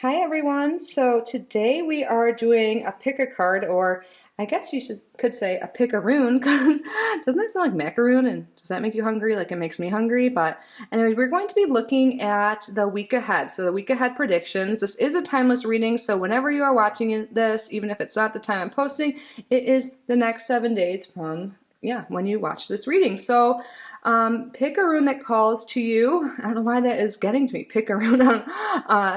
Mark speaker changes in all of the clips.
Speaker 1: Hi everyone. So today we are doing a pick a card, or I guess you could say a pick a rune, because doesn't that sound like macaroon? And does that make you hungry? Like it makes me hungry. But anyways, we're going to be looking at the week ahead. So the week ahead predictions. This is a timeless reading. So whenever you are watching this, even if it's not the time I'm posting, it is the next 7 days from when you watch this reading. So pick a rune that calls to you. I don't know why that is getting to me. Pick a rune.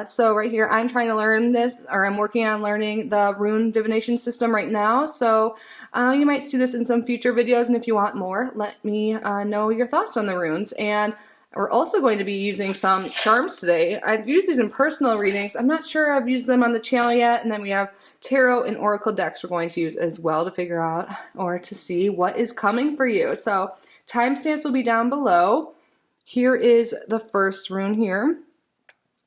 Speaker 1: So right here, I'm trying to learn this, or I'm working on learning the rune divination system right now. So you might see this in some future videos, and if you want more, let me know your thoughts on the runes. And we're also going to be using some charms today. I've used these in personal readings. I'm not sure I've used them on the channel yet. And then we have tarot and oracle decks we're going to use as well to figure out or to see what is coming for you. So timestamps will be down below. Here is the first rune here.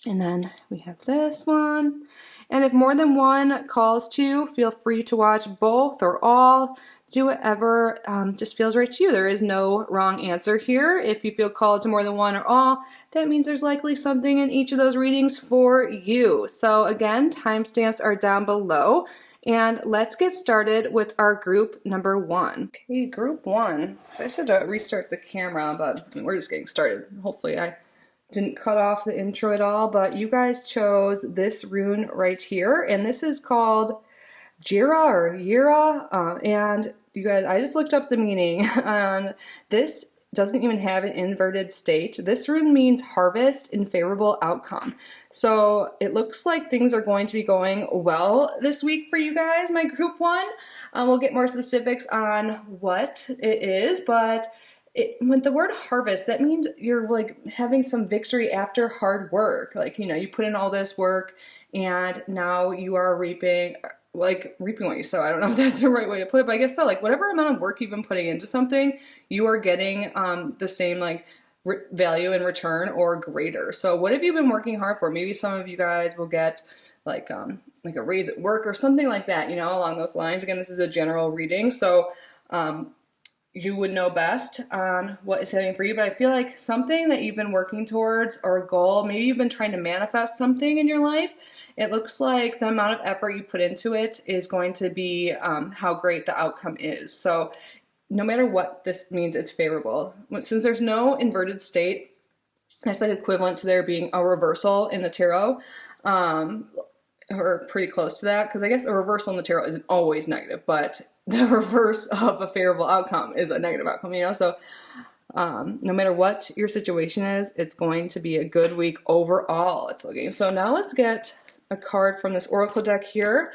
Speaker 1: And then we have this one. And if more than one calls to, feel free to watch both or all. Do whatever just feels right to you. There is no wrong answer here. If you feel called to more than one or all, that means there's likely something in each of those readings for you. So again, timestamps are down below. And let's get started with our group number one. Okay, group one. So I just had to restart the camera, but we're just getting started. Hopefully I didn't cut off the intro at all, but you guys chose this rune right here, and this is called Jira or Yira, and you guys, I just looked up the meaning, and this doesn't even have an inverted state. This rune means harvest and favorable outcome. So it looks like things are going to be going well this week for you guys, my group one. We'll get more specifics on what it is, but with the word harvest, that means you're like having some victory after hard work. Like, you put in all this work and now you are reaping what you sow. I don't know if that's the right way to put it, but I guess so. Like whatever amount of work you've been putting into something, you are getting the same value in return or greater. So what have you been working hard for? Maybe some of you guys will get like a raise at work or something like that, along those lines. Again, this is a general reading, so you would know best on what is happening for you, but I feel like something that you've been working towards or a goal, maybe you've been trying to manifest something in your life. It looks like the amount of effort you put into it is going to be how great the outcome is. So no matter what this means, it's favorable. Since there's no inverted state, that's like equivalent to there being a reversal in the tarot, or pretty close to that, because I guess a reversal in the tarot isn't always negative, but the reverse of a favorable outcome is a negative outcome, So no matter what your situation is, it's going to be a good week overall, it's looking. So now let's get a card from this oracle deck here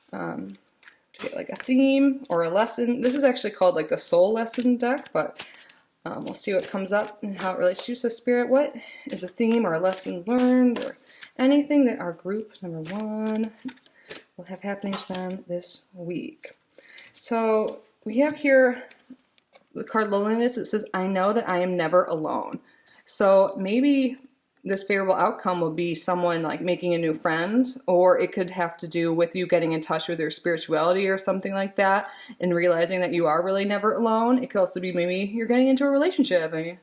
Speaker 1: to get like a theme or a lesson. This is actually called like the soul lesson deck, but we'll see what comes up and how it relates to you. So Spirit, what is a theme or a lesson learned or anything that our group number one will have happening to them this week? So we have here the card Loneliness. It says, I know that I am never alone. So maybe this favorable outcome will be someone like making a new friend, or it could have to do with you getting in touch with your spirituality or something like that and realizing that you are really never alone. It could also be maybe you're getting into a relationship. I mean,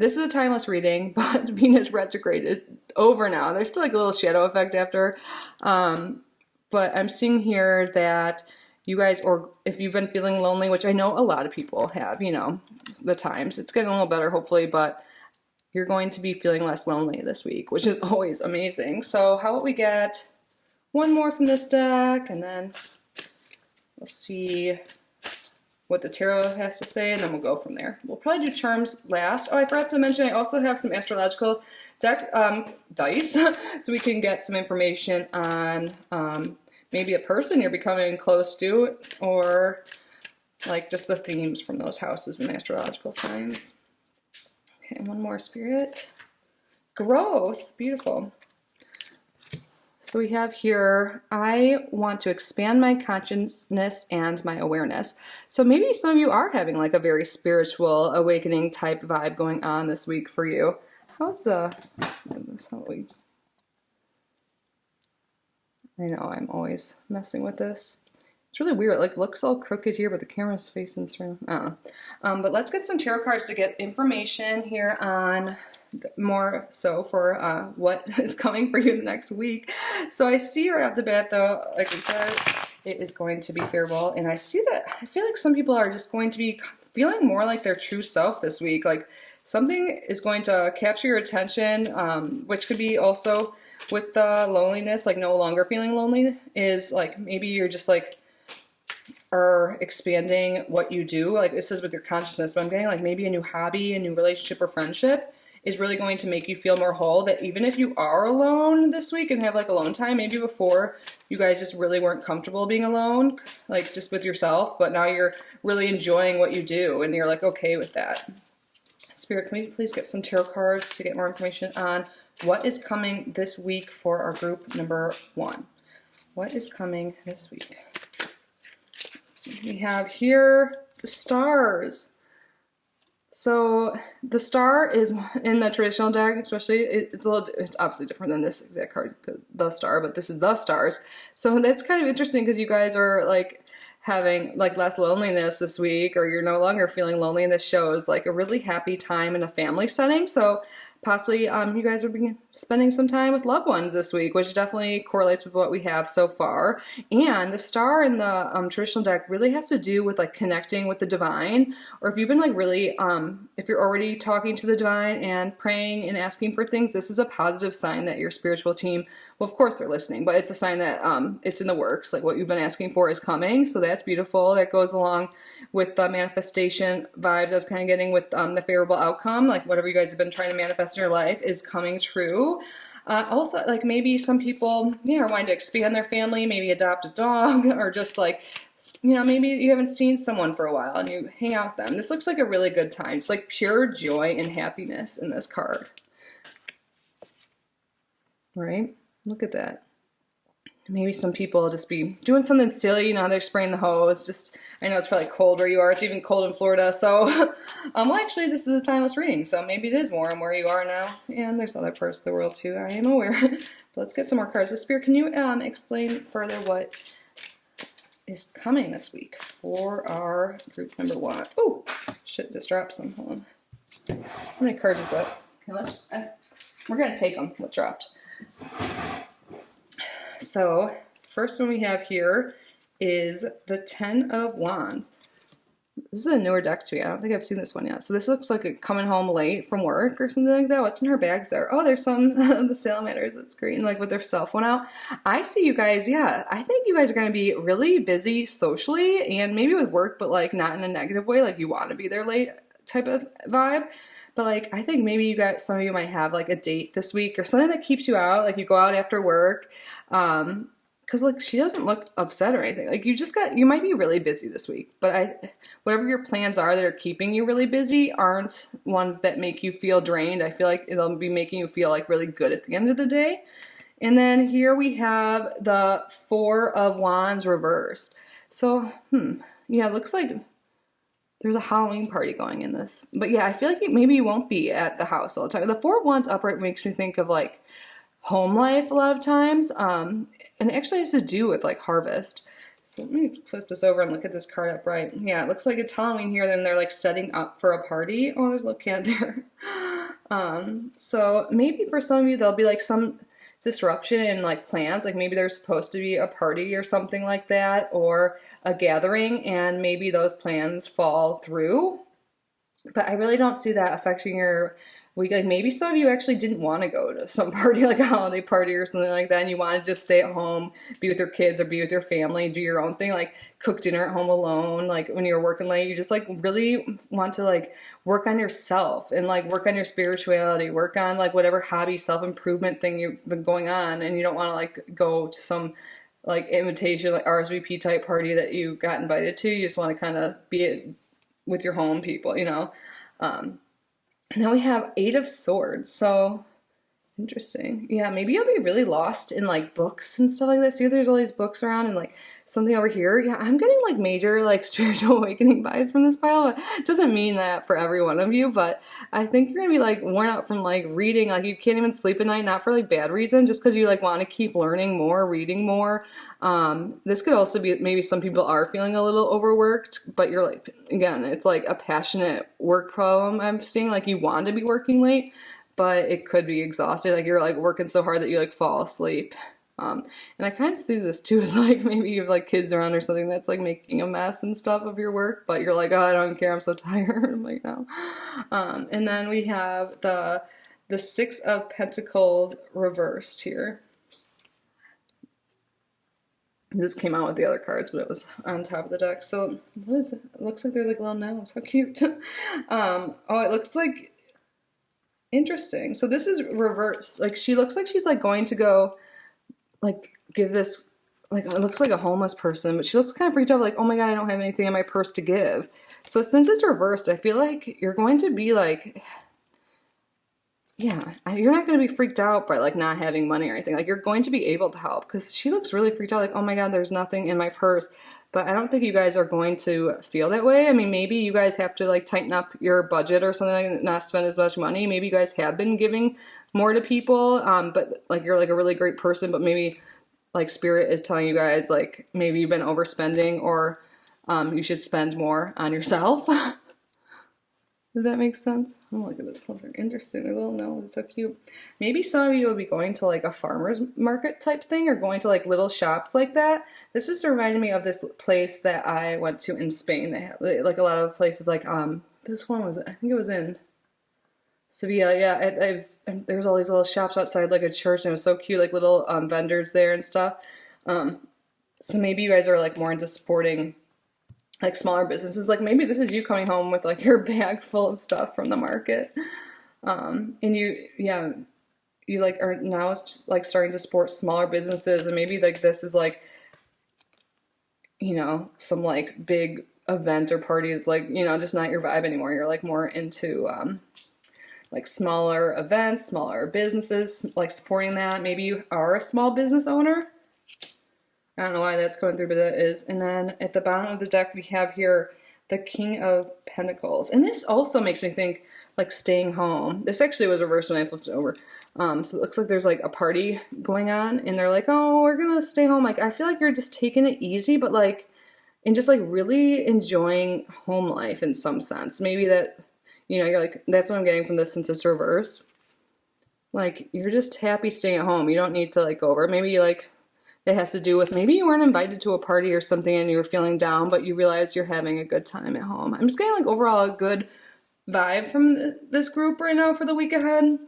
Speaker 1: this is a timeless reading, but Venus retrograde is over now. There's still like a little shadow effect after, but I'm seeing here that you guys, or if you've been feeling lonely, which I know a lot of people have, the times, it's getting a little better hopefully, but you're going to be feeling less lonely this week, which is always amazing. So how about we get one more from this deck, and then we'll see what the tarot has to say, and then we'll go from there. We'll probably do charms last. Oh, I forgot to mention, I also have some astrological deck dice, so we can get some information on maybe a person you're becoming close to, or like just the themes from those houses and the astrological signs. Okay, one more, Spirit. Growth, beautiful. So we have here, I want to expand my consciousness and my awareness. So maybe some of you are having like a very spiritual awakening type vibe going on this week for you. How's the, I know I'm always messing with this. It's really weird. It like looks all crooked here, but the camera's facing through. I don't know. But let's get some tarot cards to get information here on more so for what is coming for you the next week. So I see right off the bat, though, like we said, it is going to be favorable, and I see that I feel like some people are just going to be feeling more like their true self this week. Like something is going to capture your attention, which could be also with the loneliness, like no longer feeling lonely, is like maybe you're just like are expanding what you do. Like this is with your consciousness, but I'm getting like maybe a new hobby, a new relationship or friendship is really going to make you feel more whole, that even if you are alone this week and have like alone time, maybe before you guys just really weren't comfortable being alone, like just with yourself, but now you're really enjoying what you do and you're like okay with that. Spirit, can we please get some tarot cards to get more information on what is coming this week for our group number 1? What is coming this week? So we have here the stars. So the star is in the traditional deck, especially it's obviously different than this exact card, the star, but this is the stars. So that's kind of interesting because you guys are like having like less loneliness this week, or you're no longer feeling lonely, and this shows like a really happy time in a family setting. So possibly you guys are spending some time with loved ones this week, which definitely correlates with what we have so far. And the star in the traditional deck really has to do with like connecting with the divine, or if you've been like really, if you're already talking to the divine and praying and asking for things, this is a positive sign that your spiritual team, well, of course they're listening, but it's a sign that it's in the works. Like what you've been asking for is coming. So that's beautiful. That goes along with the manifestation vibes I was kind of getting with the favorable outcome. Like whatever you guys have been trying to manifest in your life is coming true. Also, like maybe some people, are wanting to expand their family, maybe adopt a dog, or just like, maybe you haven't seen someone for a while and you hang out with them. This looks like a really good time. It's like pure joy and happiness in this card. Right? Look at that. Maybe some people will just be doing something silly, they're spraying the hose. Just, I know it's probably cold where you are. It's even cold in Florida. So, well, actually, this is a timeless reading. So maybe it is warm where you are now. And there's other parts of the world too, I am aware. But let's get some more cards. So, Spirit, can you explain further what is coming this week for our group number 1? Oh, shit, just dropped some. Hold on. How many cards is that? Okay, we're going to take them. What dropped? So, first one we have here is the 10 of Wands. This is a newer deck to me. I don't think I've seen this one yet. So this looks like a coming home late from work or something like that. What's in her bags there? Oh, there's some of the salamanders. That's green, like with their cell phone out. I see you guys, I think you guys are going to be really busy socially and maybe with work, but like not in a negative way, like you want to be there late type of vibe. But like, I think maybe some of you might have like a date this week or something that keeps you out. Like you go out after work. Cause like she doesn't look upset or anything. Like you might be really busy this week, but whatever your plans are that are keeping you really busy aren't ones that make you feel drained. I feel like it'll be making you feel like really good at the end of the day. And then here we have the 4 of Wands reversed. So, it looks like there's a Halloween party going in this. But I feel like maybe you won't be at the house all the time. The 4 of Wands upright makes me think of like home life a lot of times. And it actually has to do with like harvest. So let me flip this over and look at this card upright. Yeah, it looks like it's Halloween here. Then they're like setting up for a party. Oh, there's a little cat there. So maybe for some of you, there'll be like some disruption in like plans. Like maybe there's supposed to be a party or something like that, or a gathering, and maybe those plans fall through. But I really don't see that affecting your week. Like maybe some of you actually didn't want to go to some party, like a holiday party or something like that, and you want to just stay at home, be with your kids or be with your family, do your own thing, like cook dinner at home alone. Like when you're working late, you just like really want to like work on yourself and like work on your spirituality, work on like whatever hobby, self-improvement thing you've been going on, and you don't want to like go to some like invitation, like RSVP type party that you got invited to. You just want to kind of be with your home people, And then we have 8 of Swords. So Interesting. Yeah, maybe you'll be really lost in like books and stuff like that. See, there's all these books around and like something over here. Yeah, I'm getting like major like spiritual awakening vibes from this pile. It doesn't mean that for every one of you, but I think you're gonna be like worn out from like reading. Like you can't even sleep at night, not for like bad reason, just because you like want to keep learning more, reading more. This could also be maybe some people are feeling a little overworked, but you're like, again, it's like a passionate work problem I'm seeing. Like you want to be working late, but it could be exhausting. Like you're like working so hard that you like fall asleep. And I kind of see this too as like maybe you have like kids around or something that's like making a mess and stuff of your work, but you're like, oh, I don't care, I'm so tired. I'm like, no. And then we have the Six of Pentacles reversed here. This came out with the other cards, but it was on top of the deck. So what is it? It looks like there's like a little nose. How cute. Oh, it looks like interesting. So this is reversed. Like she looks like she's like going to go like give this, like it looks like a homeless person, but she looks kind of freaked out like, oh my God, I don't have anything in my purse to give. So since it's reversed, I feel like you're going to be like, yeah, you're not going to be freaked out by like not having money or anything. Like you're going to be able to help because she looks really freaked out like, oh my God, there's nothing in my purse. But I don't think you guys are going to feel that way. I mean, maybe you guys have to like tighten up your budget or something, like not spend as much money. Maybe you guys have been giving more to people, but like you're like a really great person, but maybe like spirit is telling you guys like maybe you've been overspending or you should spend more on yourself. Does that make sense? Oh, look at this closer. Interesting. A little nose. It's so cute. Maybe some of you will be going to like a farmer's market type thing or going to like little shops like that. This just reminded me of this place that I went to in Spain. They have like a lot of places like, this one was, I think it was in Sevilla. Yeah, it was, there was all these little shops outside like a church and it was so cute, like little vendors there and stuff. So maybe you guys are like more into supporting like smaller businesses. Like maybe this is you coming home with like your bag full of stuff from the market. And you like are now like starting to support smaller businesses and maybe like this is like, you know, some like big event or party that's like, you know, just not your vibe anymore. You're like more into like smaller events, smaller businesses, like supporting that. Maybe you are a small business owner. I don't know why that's going through, but that is. And then at the bottom of the deck, we have here the King of Pentacles. And this also makes me think like staying home. This actually was reversed when I flipped it over. So it looks like there's like a party going on and they're like, oh, we're going to stay home. Like, I feel like you're just taking it easy, but like, and just like really enjoying home life in some sense. Maybe that, you know, you're like, that's what I'm getting from this since it's reversed. Like, you're just happy staying at home. You don't need to like go over. Maybe you like, it has to do with maybe you weren't invited to a party or something and you were feeling down, but you realized you're having a good time at home. I'm just getting like overall a good vibe from this group right now for the week ahead.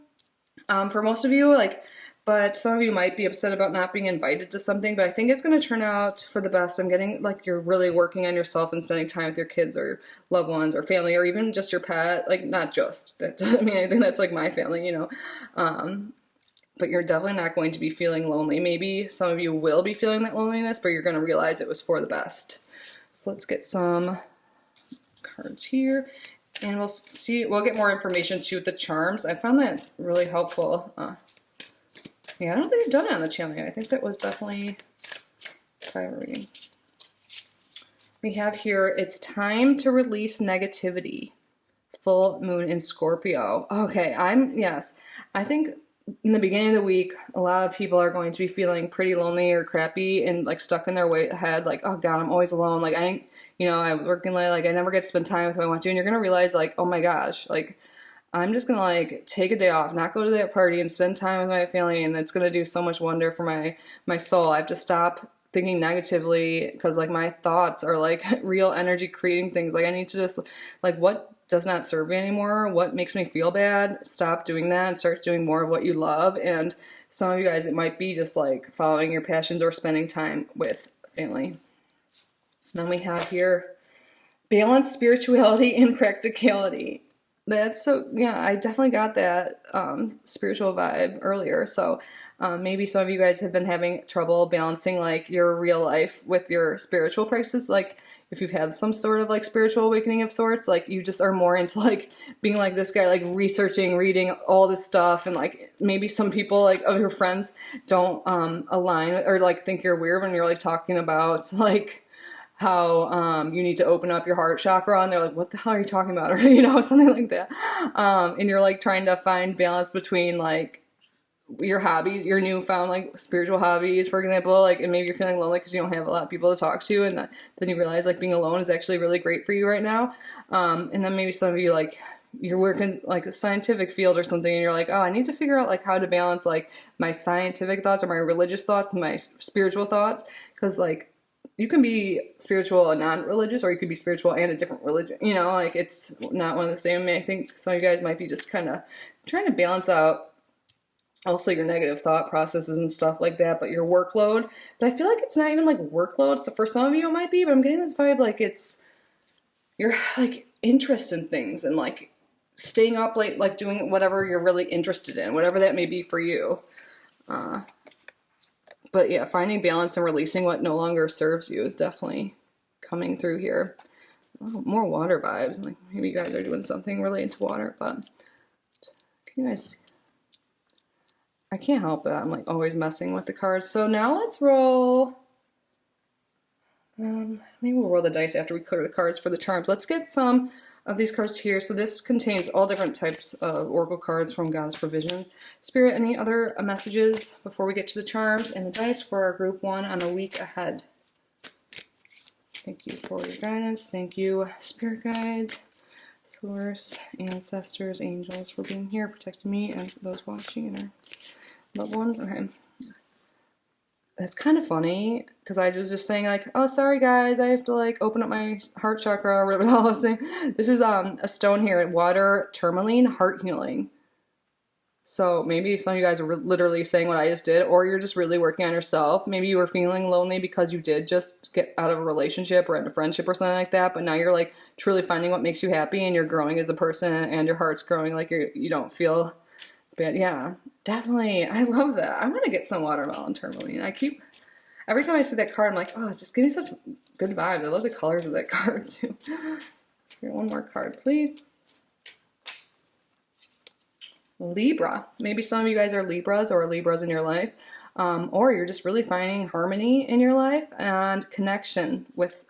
Speaker 1: For most of you, like, but some of you might be upset about not being invited to something, but I think it's going to turn out for the best. I'm getting like you're really working on yourself and spending time with your kids or loved ones or family or even just your pet. Like, not just that. I mean, I think that's like my family, you know. But you're definitely not going to be feeling lonely. Maybe some of you will be feeling that loneliness, but you're going to realize it was for the best. So let's get some cards here. And we'll see, we'll get more information too with the charms. I found that it's really helpful. Yeah, I don't think I've done it on the channel yet. I think that was definitely private reading. We have here, it's time to release negativity. Full moon in Scorpio. Okay, yes. I think in the beginning of the week, a lot of people are going to be feeling pretty lonely or crappy and like stuck in their head, like, oh God, I'm always alone. Like I'm working late, like I never get to spend time with who I want to. And you're gonna realize like, oh my gosh, like I'm just gonna like take a day off, not go to that party and spend time with my family, and it's gonna do so much wonder for my soul. I have to stop thinking negatively because like my thoughts are like real energy creating things. Like I need to just like what does not serve me anymore, what makes me feel bad, stop doing that and start doing more of what you love. And some of you guys, it might be just like following your passions or spending time with family. Then we have here balance spirituality and practicality. That's so, yeah, I definitely got that spiritual vibe earlier. So maybe some of you guys have been having trouble balancing like your real life with your spiritual practices. Like if you've had some sort of like spiritual awakening of sorts, like you just are more into like being like this guy, like researching, reading all this stuff. And like maybe some people like of your friends don't align or like think you're weird when you're like talking about like how you need to open up your heart chakra, and they're like, what the hell are you talking about? Or, you know, something like that. And you're like trying to find balance between like your hobbies, your newfound like spiritual hobbies, for example, like, and maybe you're feeling lonely because you don't have a lot of people to talk to, and then you realize like being alone is actually really great for you right now. And then maybe some of you like you're working like a scientific field or something, and you're like, oh, I need to figure out like how to balance like my scientific thoughts or my religious thoughts with my spiritual thoughts, because like you can be spiritual and non-religious, or you could be spiritual and a different religion. You know, like it's not one of the same. I mean, I think some of you guys might be just kind of trying to balance out also your negative thought processes and stuff like that, but your workload. But I feel like it's not even like workload. So for some of you it might be, but I'm getting this vibe like it's your like interest in things and like staying up late, like doing whatever you're really interested in, whatever that may be for you. But yeah, finding balance and releasing what no longer serves you is definitely coming through here. Oh, more water vibes. Like maybe you guys are doing something related to water, but can you guys? I can't help it. I'm like always messing with the cards. So now let's roll. Maybe we'll roll the dice after we clear the cards for the charms. Let's get some of these cards here. So this contains all different types of oracle cards from God's provision. Spirit, any other messages before we get to the charms and the dice for our group one on the week ahead? Thank you for your guidance. Thank you, spirit guides, source, ancestors, angels, for being here, protecting me and those watching and our loved ones. Okay. That's kind of funny, because I was just saying like, oh, sorry guys, I have to like open up my heart chakra or whatever the hell I was saying. This is a stone here, water tourmaline, heart healing. So maybe some of you guys are literally saying what I just did, or you're just really working on yourself. Maybe you were feeling lonely because you did just get out of a relationship or into a friendship or something like that, but now you're like truly finding what makes you happy, and you're growing as a person, and your heart's growing, like you don't feel bad. Yeah, definitely. I love that. I'm gonna get some watermelon tourmaline. Every time I see that card, I'm like, oh, it's just giving me such good vibes. I love the colors of that card too. Let's get one more card, please. Libra. Maybe some of you guys are Libras or Libras in your life, or you're just really finding harmony in your life and connection with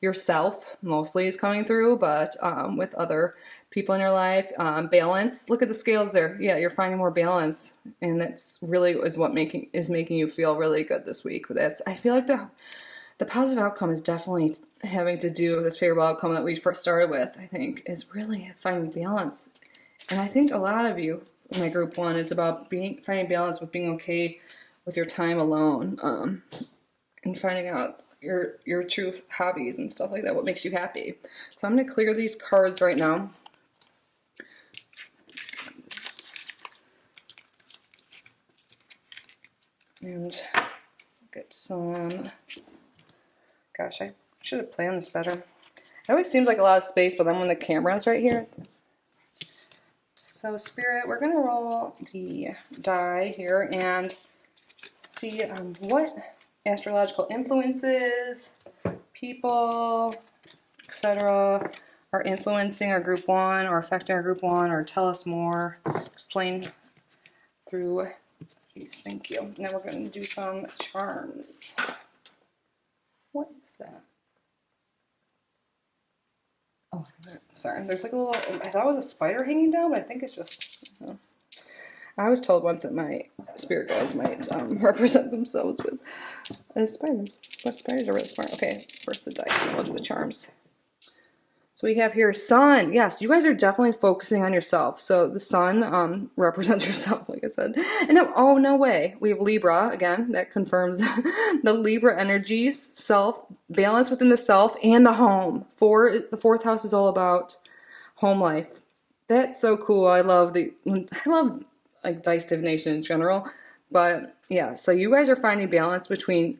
Speaker 1: yourself, mostly is coming through, but with other people in your life. Balance. Look at the scales there. Yeah, you're finding more balance, and that's really is what making you feel really good this week. I feel like the positive outcome is definitely having to do with this favorable outcome that we first started with. I think is really finding balance. And I think a lot of you in my group one, it's about finding balance with being okay with your time alone, and finding out your true hobbies and stuff like that, what makes you happy. So I'm going to clear these cards right now. And get some, gosh, I should have planned this better. It always seems like a lot of space, but then when the camera's right here. So Spirit, we're going to roll the die here and see what astrological influences, people, etc. are influencing our group one or affecting our group one, or tell us more, explain through these. Thank you. Now we're going to do some charms. What is that? Oh, sorry. There's like a little, I thought it was a spider hanging down, but I think it's just, I was told once that my spirit guides might represent themselves with spiders. But spiders are really smart. Okay, first the dice, and then we'll do the charms. So we have here sun. Yes, you guys are definitely focusing on yourself. So the sun represents yourself, like I said. And then, oh, no way. We have Libra, again, that confirms the Libra energies, self, balance within the self and the home. The fourth house is all about home life. That's so cool. I love like dice divination in general. But yeah, so you guys are finding balance between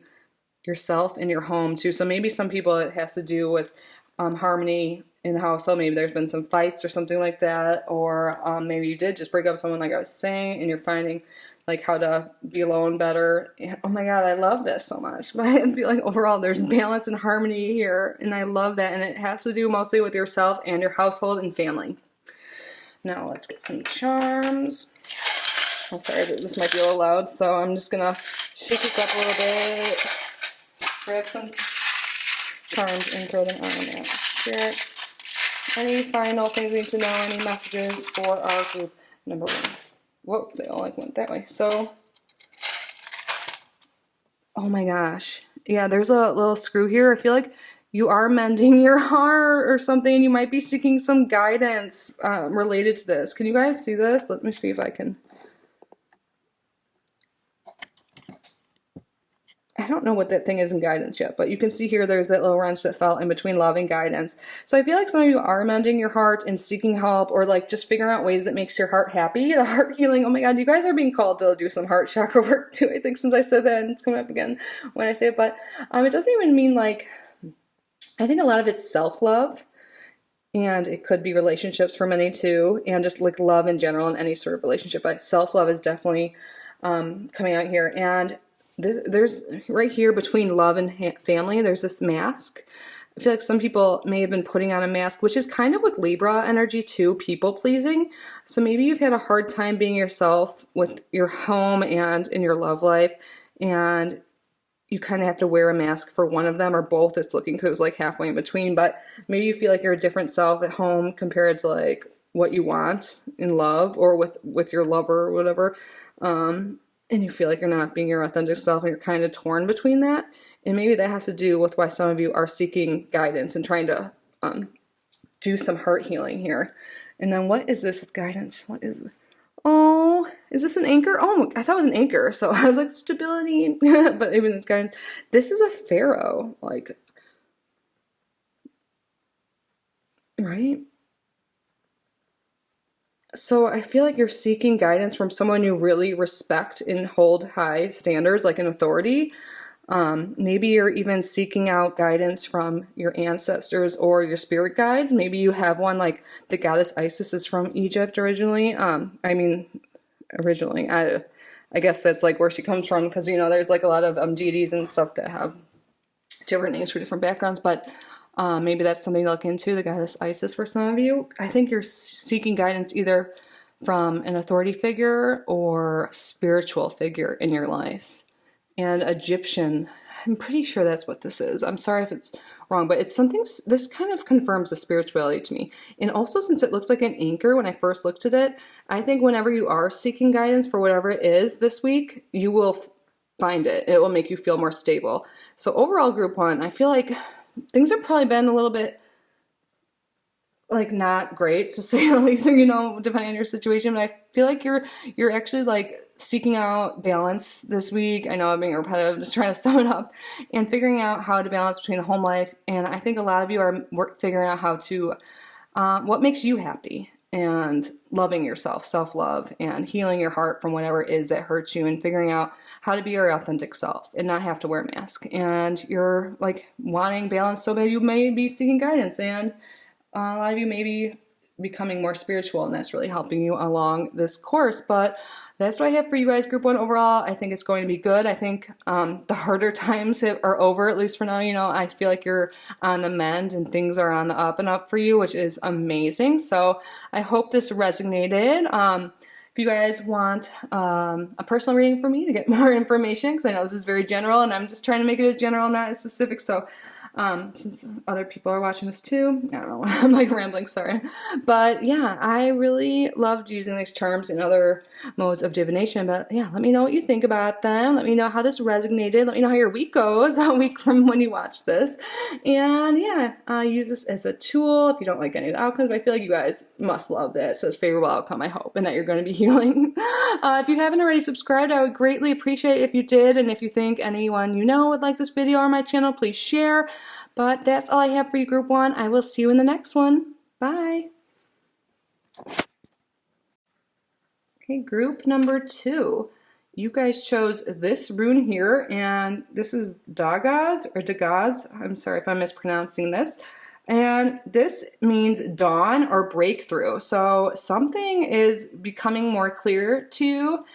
Speaker 1: yourself and your home too. So maybe some people it has to do with harmony in the household. Maybe there's been some fights or something like that, or maybe you did just break up with someone like I was saying, and you're finding like how to be alone better. And, oh my God, I love this so much. But I feel like overall there's balance and harmony here, and I love that. And it has to do mostly with yourself and your household and family. Now let's get some charms. I'm sorry, but this might be a little loud, so I'm just gonna shake this up a little bit, grab some charms and throw them on there. Spirit, any final things we need to know, any messages for our group number 1? Whoa, they all like went that way. So, oh my gosh. Yeah, there's a little screw here. I feel like you are mending your heart or something. You might be seeking some guidance related to this. Can you guys see this? Let me see if I can. I don't know what that thing is in guidance yet, but you can see here there's that little wrench that fell in between love and guidance. So I feel like some of you are mending your heart and seeking help, or like just figuring out ways that makes your heart happy, the heart healing. Oh my God, you guys are being called to do some heart chakra work too, I think, since I said that, and it's coming up again when I say it. But it doesn't even mean like, I think a lot of it's self-love, and it could be relationships for many too, and just like love in general in any sort of relationship. But self-love is definitely coming out here. And there's right here between love and family, there's this mask. I feel like some people may have been putting on a mask, which is kind of with Libra energy too, people pleasing. So maybe you've had a hard time being yourself with your home and in your love life, and you kind of have to wear a mask for one of them or both. It's looking, because it was like halfway in between, but maybe you feel like you're a different self at home compared to like what you want in love or with your lover or whatever. And you feel like you're not being your authentic self, and you're kind of torn between that. And maybe that has to do with why some of you are seeking guidance and trying to do some heart healing here. And then what is this with guidance? What is it? Oh, is this an anchor? Oh, I thought it was an anchor. So I was like, stability. But even this guidance, this is a pharaoh, like, right? So I feel like you're seeking guidance from someone you really respect and hold high standards, like an authority. Maybe you're even seeking out guidance from your ancestors or your spirit guides. Maybe you have one, like the goddess Isis is from Egypt originally. Originally, I guess that's like where she comes from, because, you know, there's like a lot of deities and stuff that have different names for different backgrounds, but maybe that's something to look into, the goddess Isis for some of you. I think you're seeking guidance either from an authority figure or spiritual figure in your life. And Egyptian, I'm pretty sure that's what this is. I'm sorry if it's wrong, but it's something, this kind of confirms the spirituality to me. And also, since it looked like an anchor when I first looked at it, I think whenever you are seeking guidance for whatever it is this week, you will find it. It will make you feel more stable. So overall, group 1, I feel like things have probably been a little bit like not great, to say the least, you know, depending on your situation. But I feel like you're actually like seeking out balance this week. I know I'm being repetitive, just trying to sum it up, and figuring out how to balance between the home life. And I think a lot of you are figuring out how to, what makes you happy, and loving yourself, self-love, and healing your heart from whatever it is that hurts you, and figuring out how to be your authentic self and not have to wear a mask. And you're like wanting balance so bad you may be seeking guidance, and a lot of you may be becoming more spiritual, and that's really helping you along this course. But that's what I have for you guys, group 1 overall. I think it's going to be good. I think the harder times are over, at least for now. You know, I feel like you're on the mend and things are on the up and up for you, which is amazing. So I hope this resonated. If you guys want a personal reading from me to get more information, because I know this is very general and I'm just trying to make it as general, not as specific. So since other people are watching this too, I don't know, I'm like rambling, sorry. But yeah, I really loved using these charms in other modes of divination. But yeah, let me know what you think about them. Let me know how this resonated. Let me know how your week goes, a week from when you watch this. And yeah, use this as a tool if you don't like any of the outcomes. But I feel like you guys must love that. So it's a favorable outcome, I hope, and that you're going to be healing. If you haven't already subscribed, I would greatly appreciate it if you did. And if you think anyone you know would like this video or my channel, please share. But that's all I have for you, group 1. I will see you in the next one. Bye. Okay, group number 2. You guys chose this rune here, and this is Dagaz or Dagaz. I'm sorry if I'm mispronouncing this. And this means dawn or breakthrough. So something is becoming more clear to you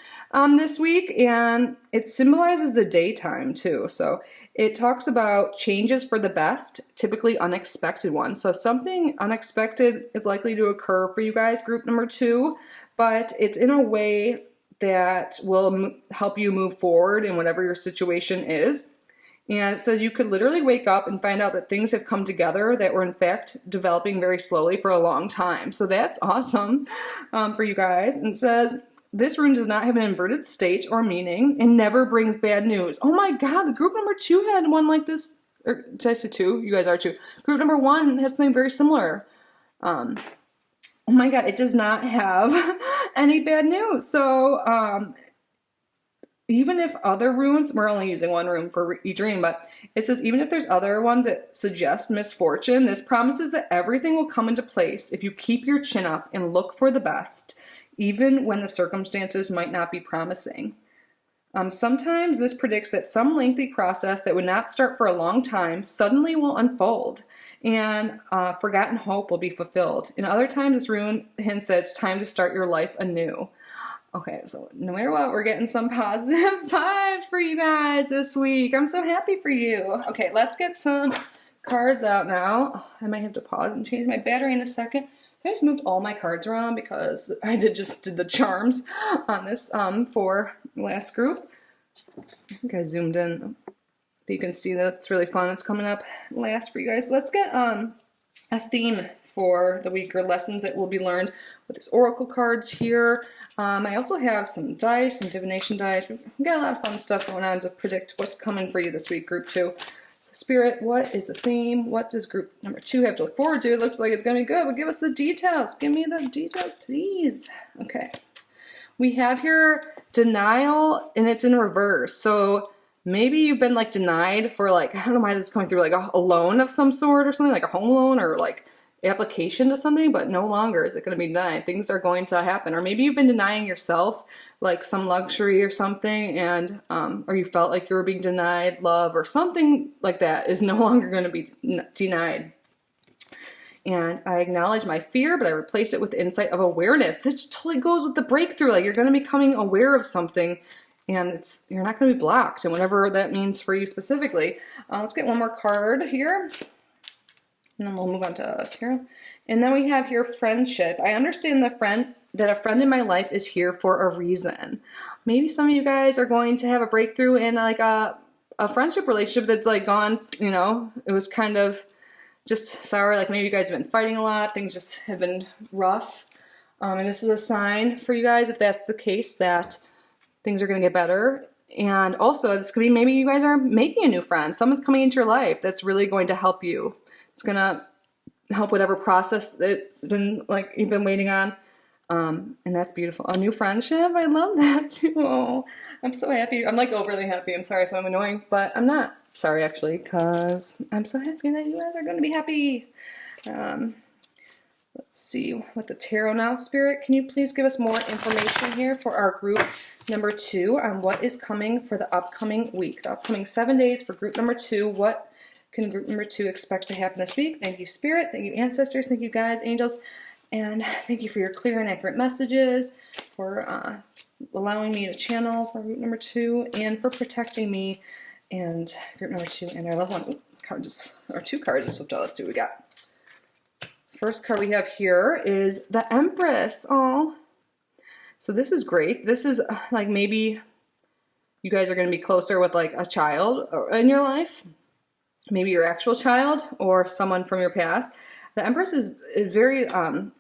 Speaker 1: this week, and it symbolizes the daytime too. So it talks about changes for the best, typically unexpected ones. So something unexpected is likely to occur for you guys, group number 2, but it's in a way that will help you move forward in whatever your situation is. And it says you could literally wake up and find out that things have come together that were in fact developing very slowly for a long time. So that's awesome for you guys. And it says this rune does not have an inverted state or meaning and never brings bad news. Oh my God, the group number 2 had one like this. Or did I say 2? You guys are 2. Group number 1 has something very similar. Oh my God, it does not have any bad news. So even if other runes, we're only using one rune for each reading, but it says even if there's other ones that suggest misfortune, this promises that everything will come into place if you keep your chin up and look for the best, even when the circumstances might not be promising. Sometimes this predicts that some lengthy process that would not start for a long time suddenly will unfold, and forgotten hope will be fulfilled. And other times this rune hints that it's time to start your life anew. Okay, so no matter what, we're getting some positive vibes for you guys this week. I'm so happy for you. Okay, let's get some cards out now. Oh, I might have to pause and change my battery in a second. So I just moved all my cards around because I just did the charms on this for last group. I think I zoomed in, but you can see that it's really fun. It's coming up last for you guys. So let's get a theme for the week, or lessons that will be learned with these oracle cards here. I also have some dice, some divination dice. We've got a lot of fun stuff going on to predict what's coming for you this week, group 2. So Spirit, what is the theme? What does group number 2 have to look forward to? It looks like it's going to be good, but give us the details. Give me the details, please. Okay. We have here denial, and it's in reverse. So maybe you've been like denied for like, I don't know why this is coming through, like a loan of some sort or something, like a home loan or like application to something, but no longer is it going to be denied. Things are going to happen. Or maybe you've been denying yourself like some luxury or something, and or you felt like you were being denied love or something like that is no longer going to be denied. And I acknowledge my fear, but I replace it with the insight of awareness. That just totally goes with the breakthrough. Like you're going to be becoming aware of something, and you're not going to be blocked, and whatever that means for you specifically. Let's get one more card here. And then we'll move on to tarot. And then we have here friendship. I understand that a friend in my life is here for a reason. Maybe some of you guys are going to have a breakthrough in like a friendship relationship that's like gone, you know, it was kind of just sour. Like maybe you guys have been fighting a lot. Things just have been rough. And this is a sign for you guys, if that's the case, that things are going to get better. And also this could be maybe you guys are making a new friend. Someone's coming into your life that's really going to help you. It's gonna help whatever process that's been like you've been waiting on, and that's beautiful. A new friendship, I love that too. Oh, I'm so happy. I'm like overly happy. I'm sorry if I'm annoying, but I'm not sorry actually, because I'm so happy that you guys are going to be happy. Let's see what the tarot now, Spirit. Can you please give us more information here for our group number 2 on what is coming for the upcoming week, the upcoming 7 days for group number 2? What can group number 2 expect to happen this week? Thank you, Spirit. Thank you, ancestors. Thank you, guides, angels. And thank you for your clear and accurate messages, for allowing me to channel for group number 2, and for protecting me and group number 2 and our loved one. Ooh, 2 cards just flipped out. Let's see what we got. First card we have here is the Empress. Oh, so this is great. This is like maybe you guys are going to be closer with like a child in your life. Maybe your actual child or someone from your past. The Empress is very, and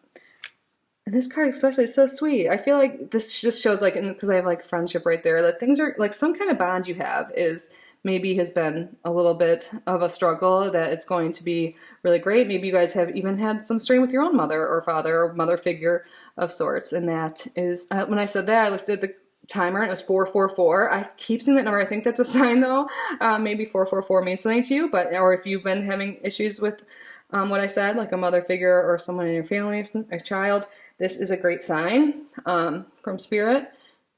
Speaker 1: this card especially is so sweet. I feel like this just shows like, because I have like friendship right there, that things are like some kind of bond you have is maybe has been a little bit of a struggle, that it's going to be really great. Maybe you guys have even had some strain with your own mother or father or mother figure of sorts. And that is, when I said that, I looked at the timer and it was 444. I keep seeing that number. I think that's a sign though. Maybe 444 means something to you, or if you've been having issues with what I said, like a mother figure or someone in your family, a child, this is a great sign from Spirit.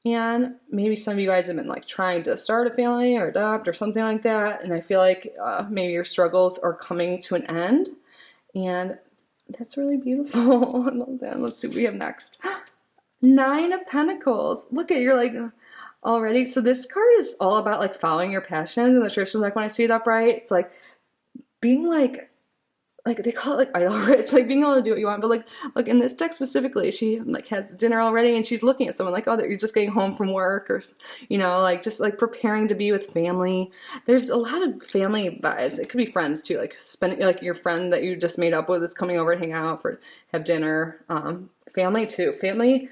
Speaker 1: And maybe some of you guys have been like trying to start a family or adopt or something like that. And I feel like maybe your struggles are coming to an end. And that's really beautiful. I love that. Let's see what we have next. Nine of Pentacles. Look at, you're like already. So this card is all about like following your passions, and the tradition, like when I see it upright, it's like being like they call it like idle rich, like being able to do what you want. But like in this deck specifically, she like has dinner already, and she's looking at someone like, oh, that you're just getting home from work, or like just like preparing to be with family. There's a lot of family vibes. It could be friends too, like spending like your friend that you just made up with is coming over to hang out for have dinner. Family too, family,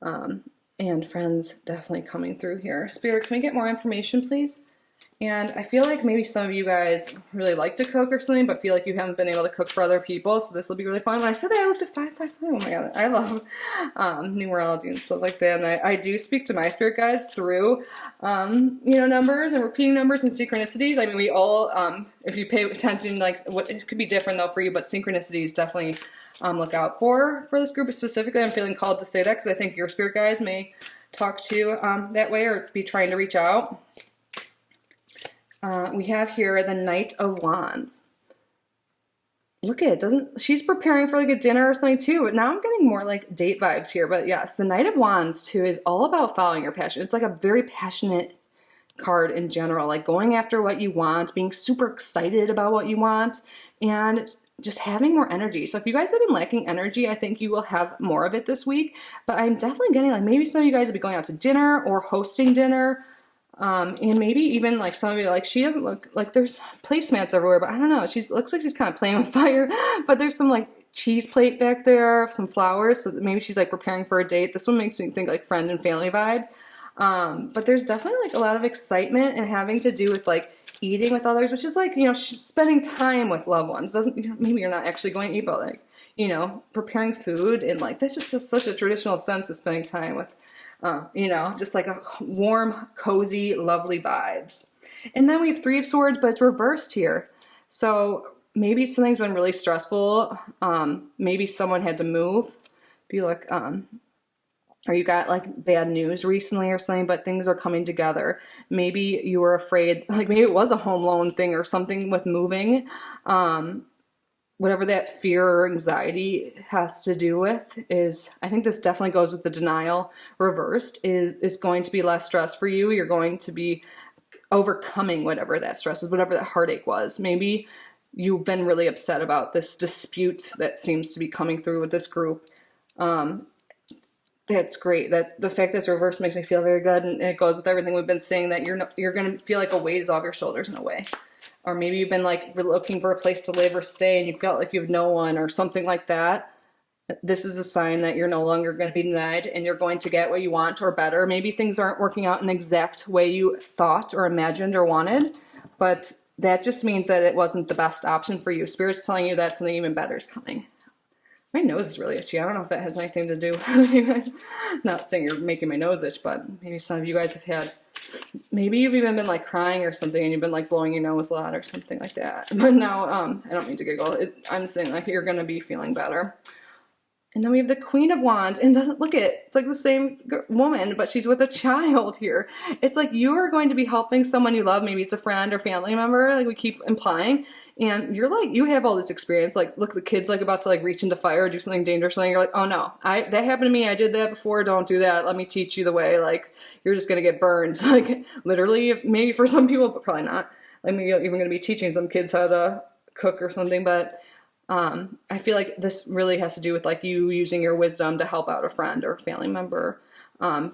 Speaker 1: and friends definitely coming through here. Spirit, can we get more information, please? And I feel like maybe some of you guys really like to cook or something, but feel like you haven't been able to cook for other people, so this will be really fun. When I said that, I looked at 555. Oh my god, I love numerology and stuff like that. And I do speak to my spirit guides through, numbers and repeating numbers and synchronicities. I mean, we all, if you pay attention, like what it could be different though for you, but synchronicities definitely look out for this group specifically. I'm feeling called to say that because I think your spirit guides may talk to you that way or be trying to reach out. We have here the Knight of Wands. Look at it, she's preparing for like a dinner or something too, but now I'm getting more like date vibes here. But yes, the Knight of Wands too is all about following your passion. It's like a very passionate card in general, like going after what you want, being super excited about what you want, and just having more energy. So if you guys have been lacking energy, I think you will have more of it this week. But I'm definitely getting like maybe some of you guys will be going out to dinner or hosting dinner. And maybe even like some of you, like she doesn't look like there's placemats everywhere, but I don't know. Looks like she's kind of playing with fire, but there's some like cheese plate back there, some flowers. So maybe she's like preparing for a date. This one makes me think like friend and family vibes. But there's definitely like a lot of excitement and having to do with like eating with others, which is like, she's spending time with loved ones. Maybe you're not actually going to eat, but like, preparing food and like, that's just such a traditional sense of spending time with just like a warm, cozy, lovely vibes. And then we have Three of Swords, but it's reversed here. So maybe something's been really stressful. Maybe someone had to move. Be like, or you got like bad news recently or something, but things are coming together. Maybe you were afraid, like maybe it was a home loan thing or something with moving. Whatever that fear or anxiety has to do with is, I think this definitely goes with the denial reversed, is going to be less stress for you. You're going to be overcoming whatever that stress is, whatever that heartache was. Maybe you've been really upset about this dispute that seems to be coming through with this group. That's great. That the fact that it's reversed makes me feel very good, and it goes with everything we've been saying, that you're going to feel like a weight is off your shoulders in a way. Or maybe you've been like looking for a place to live or stay and you felt like you have no one or something like that. This is a sign that you're no longer going to be denied and you're going to get what you want or better. Maybe things aren't working out in the exact way you thought or imagined or wanted, but that just means that it wasn't the best option for you. Spirit's telling you that something even better is coming. My nose is really itchy. I don't know if that has anything to do with you guys. Not saying you're making my nose itch, but maybe some of you guys have had, maybe you've even been like crying or something and you've been like blowing your nose a lot or something like that. But now, I don't mean to giggle. I'm saying like you're going to be feeling better. And then we have the Queen of Wands, and doesn't look at it. It's like the same woman, but she's with a child here. It's like you are going to be helping someone you love. Maybe it's a friend or family member, like we keep implying. And you're like, you have all this experience. Like, look, the kid's like about to like reach into fire or do something dangerous. And you're like, oh no, that happened to me. I did that before. Don't do that. Let me teach you the way. Like, you're just going to get burned. Like, literally, maybe for some people, but probably not. Like, maybe you're even going to be teaching some kids how to cook or something, but I feel like this really has to do with like you using your wisdom to help out a friend or family member.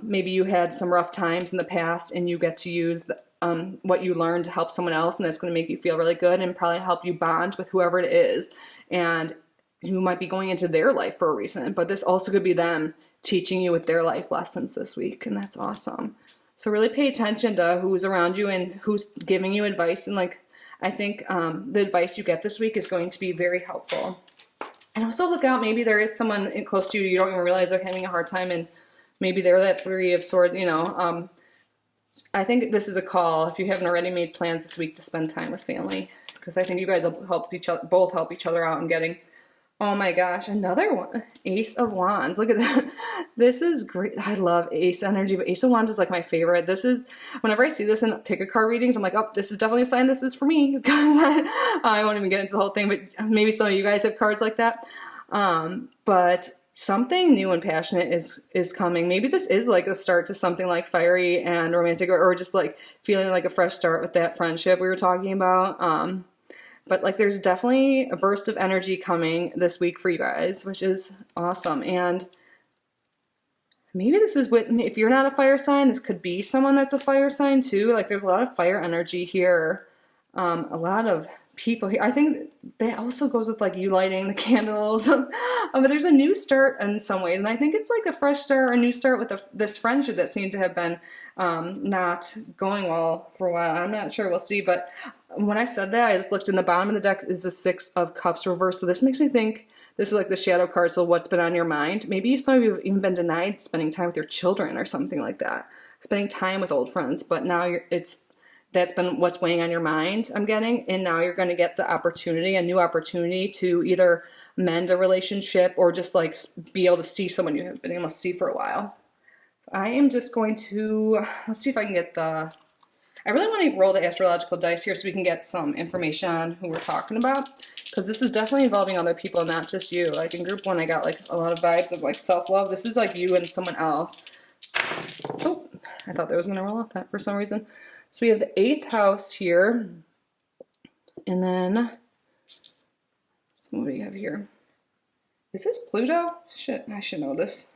Speaker 1: Maybe you had some rough times in the past and you get to use what you learned to help someone else, and that's going to make you feel really good and probably help you bond with whoever it is. And you might be going into their life for a reason, but this also could be them teaching you with their life lessons this week, and that's awesome. So really pay attention to who's around you and who's giving you advice, and like I think the advice you get this week is going to be very helpful. And also look out, maybe there is someone close to you, you don't even realize they're having a hard time, and maybe they're that Three of Swords, I think this is a call, if you haven't already made plans this week, to spend time with family. Because I think you guys will both help each other out in getting Oh my gosh, another one. Ace of Wands. Look at that. This is great. I love Ace energy, but Ace of Wands is like my favorite. This is, whenever I see this in pick a card readings, I'm like, oh, this is definitely a sign this is for me. Because I won't even get into the whole thing, but maybe some of you guys have cards like that. But something new and passionate is coming. Maybe this is like a start to something like fiery and romantic, or just like feeling like a fresh start with that friendship we were talking about. But like there's definitely a burst of energy coming this week for you guys, which is awesome. And maybe this is with, if you're not a fire sign, this could be someone that's a fire sign too. Like there's a lot of fire energy here. A lot of people here. I think that also goes with like you lighting the candles. But there's a new start in some ways. And I think it's like a fresh start or a new start with this friendship that seemed to have been not going well for a while. I'm not sure. We'll see. But when I said that, I just looked in the bottom of the deck is the Six of Cups reversed. So this makes me think this is like the shadow card. So what's been on your mind? Maybe some of you have even been denied spending time with your children or something like that. Spending time with old friends. But now that's been what's weighing on your mind, I'm getting. And now you're going to get the opportunity, a new opportunity to either mend a relationship or just like be able to see someone you haven't been able to see for a while. So I am just going to, let's see if I can get I really want to roll the astrological dice here so we can get some information on who we're talking about. Because this is definitely involving other people, not just you. Like in group one, I got like a lot of vibes of like self-love. This is like you and someone else. Oh, I thought that was going to roll off that for some reason. So we have the 8th house here. And then, what do we have here? Is this Pluto? Shit, I should know this.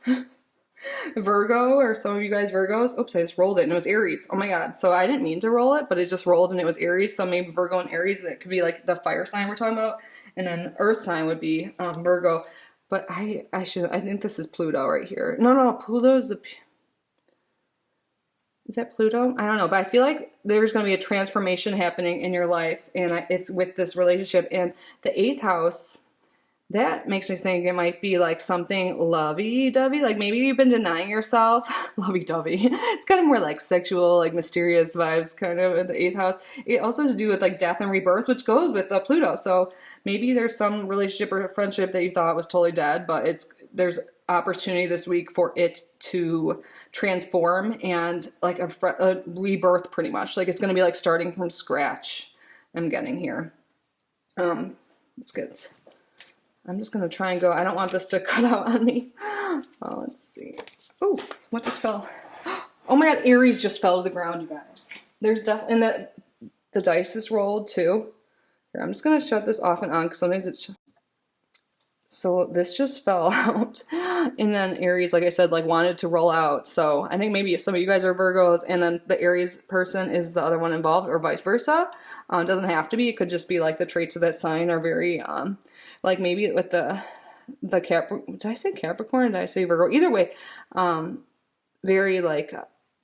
Speaker 1: Virgo, or some of you guys Virgos. Oops, I just rolled it and it was Aries. Oh my god. So I didn't mean to roll it, but it just rolled and it was Aries. So maybe Virgo and Aries, it could be like the fire sign we're talking about. And then Earth sign would be Virgo. But I think this is Pluto right here. No, Pluto's the... Is that Pluto? I don't know, but I feel like there's going to be a transformation happening in your life, and it's with this relationship. And the 8th house, that makes me think it might be like something lovey-dovey. Like maybe you've been denying yourself. Lovey-dovey. It's kind of more like sexual, like mysterious vibes kind of in the 8th house. It also has to do with like death and rebirth, which goes with Pluto. So maybe there's some relationship or friendship that you thought was totally dead, but there's opportunity this week for it to transform and like a rebirth pretty much. Like it's going to be like starting from scratch. I'm getting here. Let's get... I'm just going to try and go. I don't want this to cut out on me. Oh, let's see. Oh, what just fell? Oh my god, Aries just fell to the ground, you guys. There's definitely, and the dice is rolled too. Here, I'm just going to shut this off and on because sometimes it's... So this just fell out. And then Aries, like I said, like wanted to roll out. So I think maybe some of you guys are Virgos and then the Aries person is the other one involved or vice versa. It doesn't have to be. It could just be like the traits of that sign are very... like maybe with the Capricorn, did I say Capricorn or did I say Virgo? Either way, very like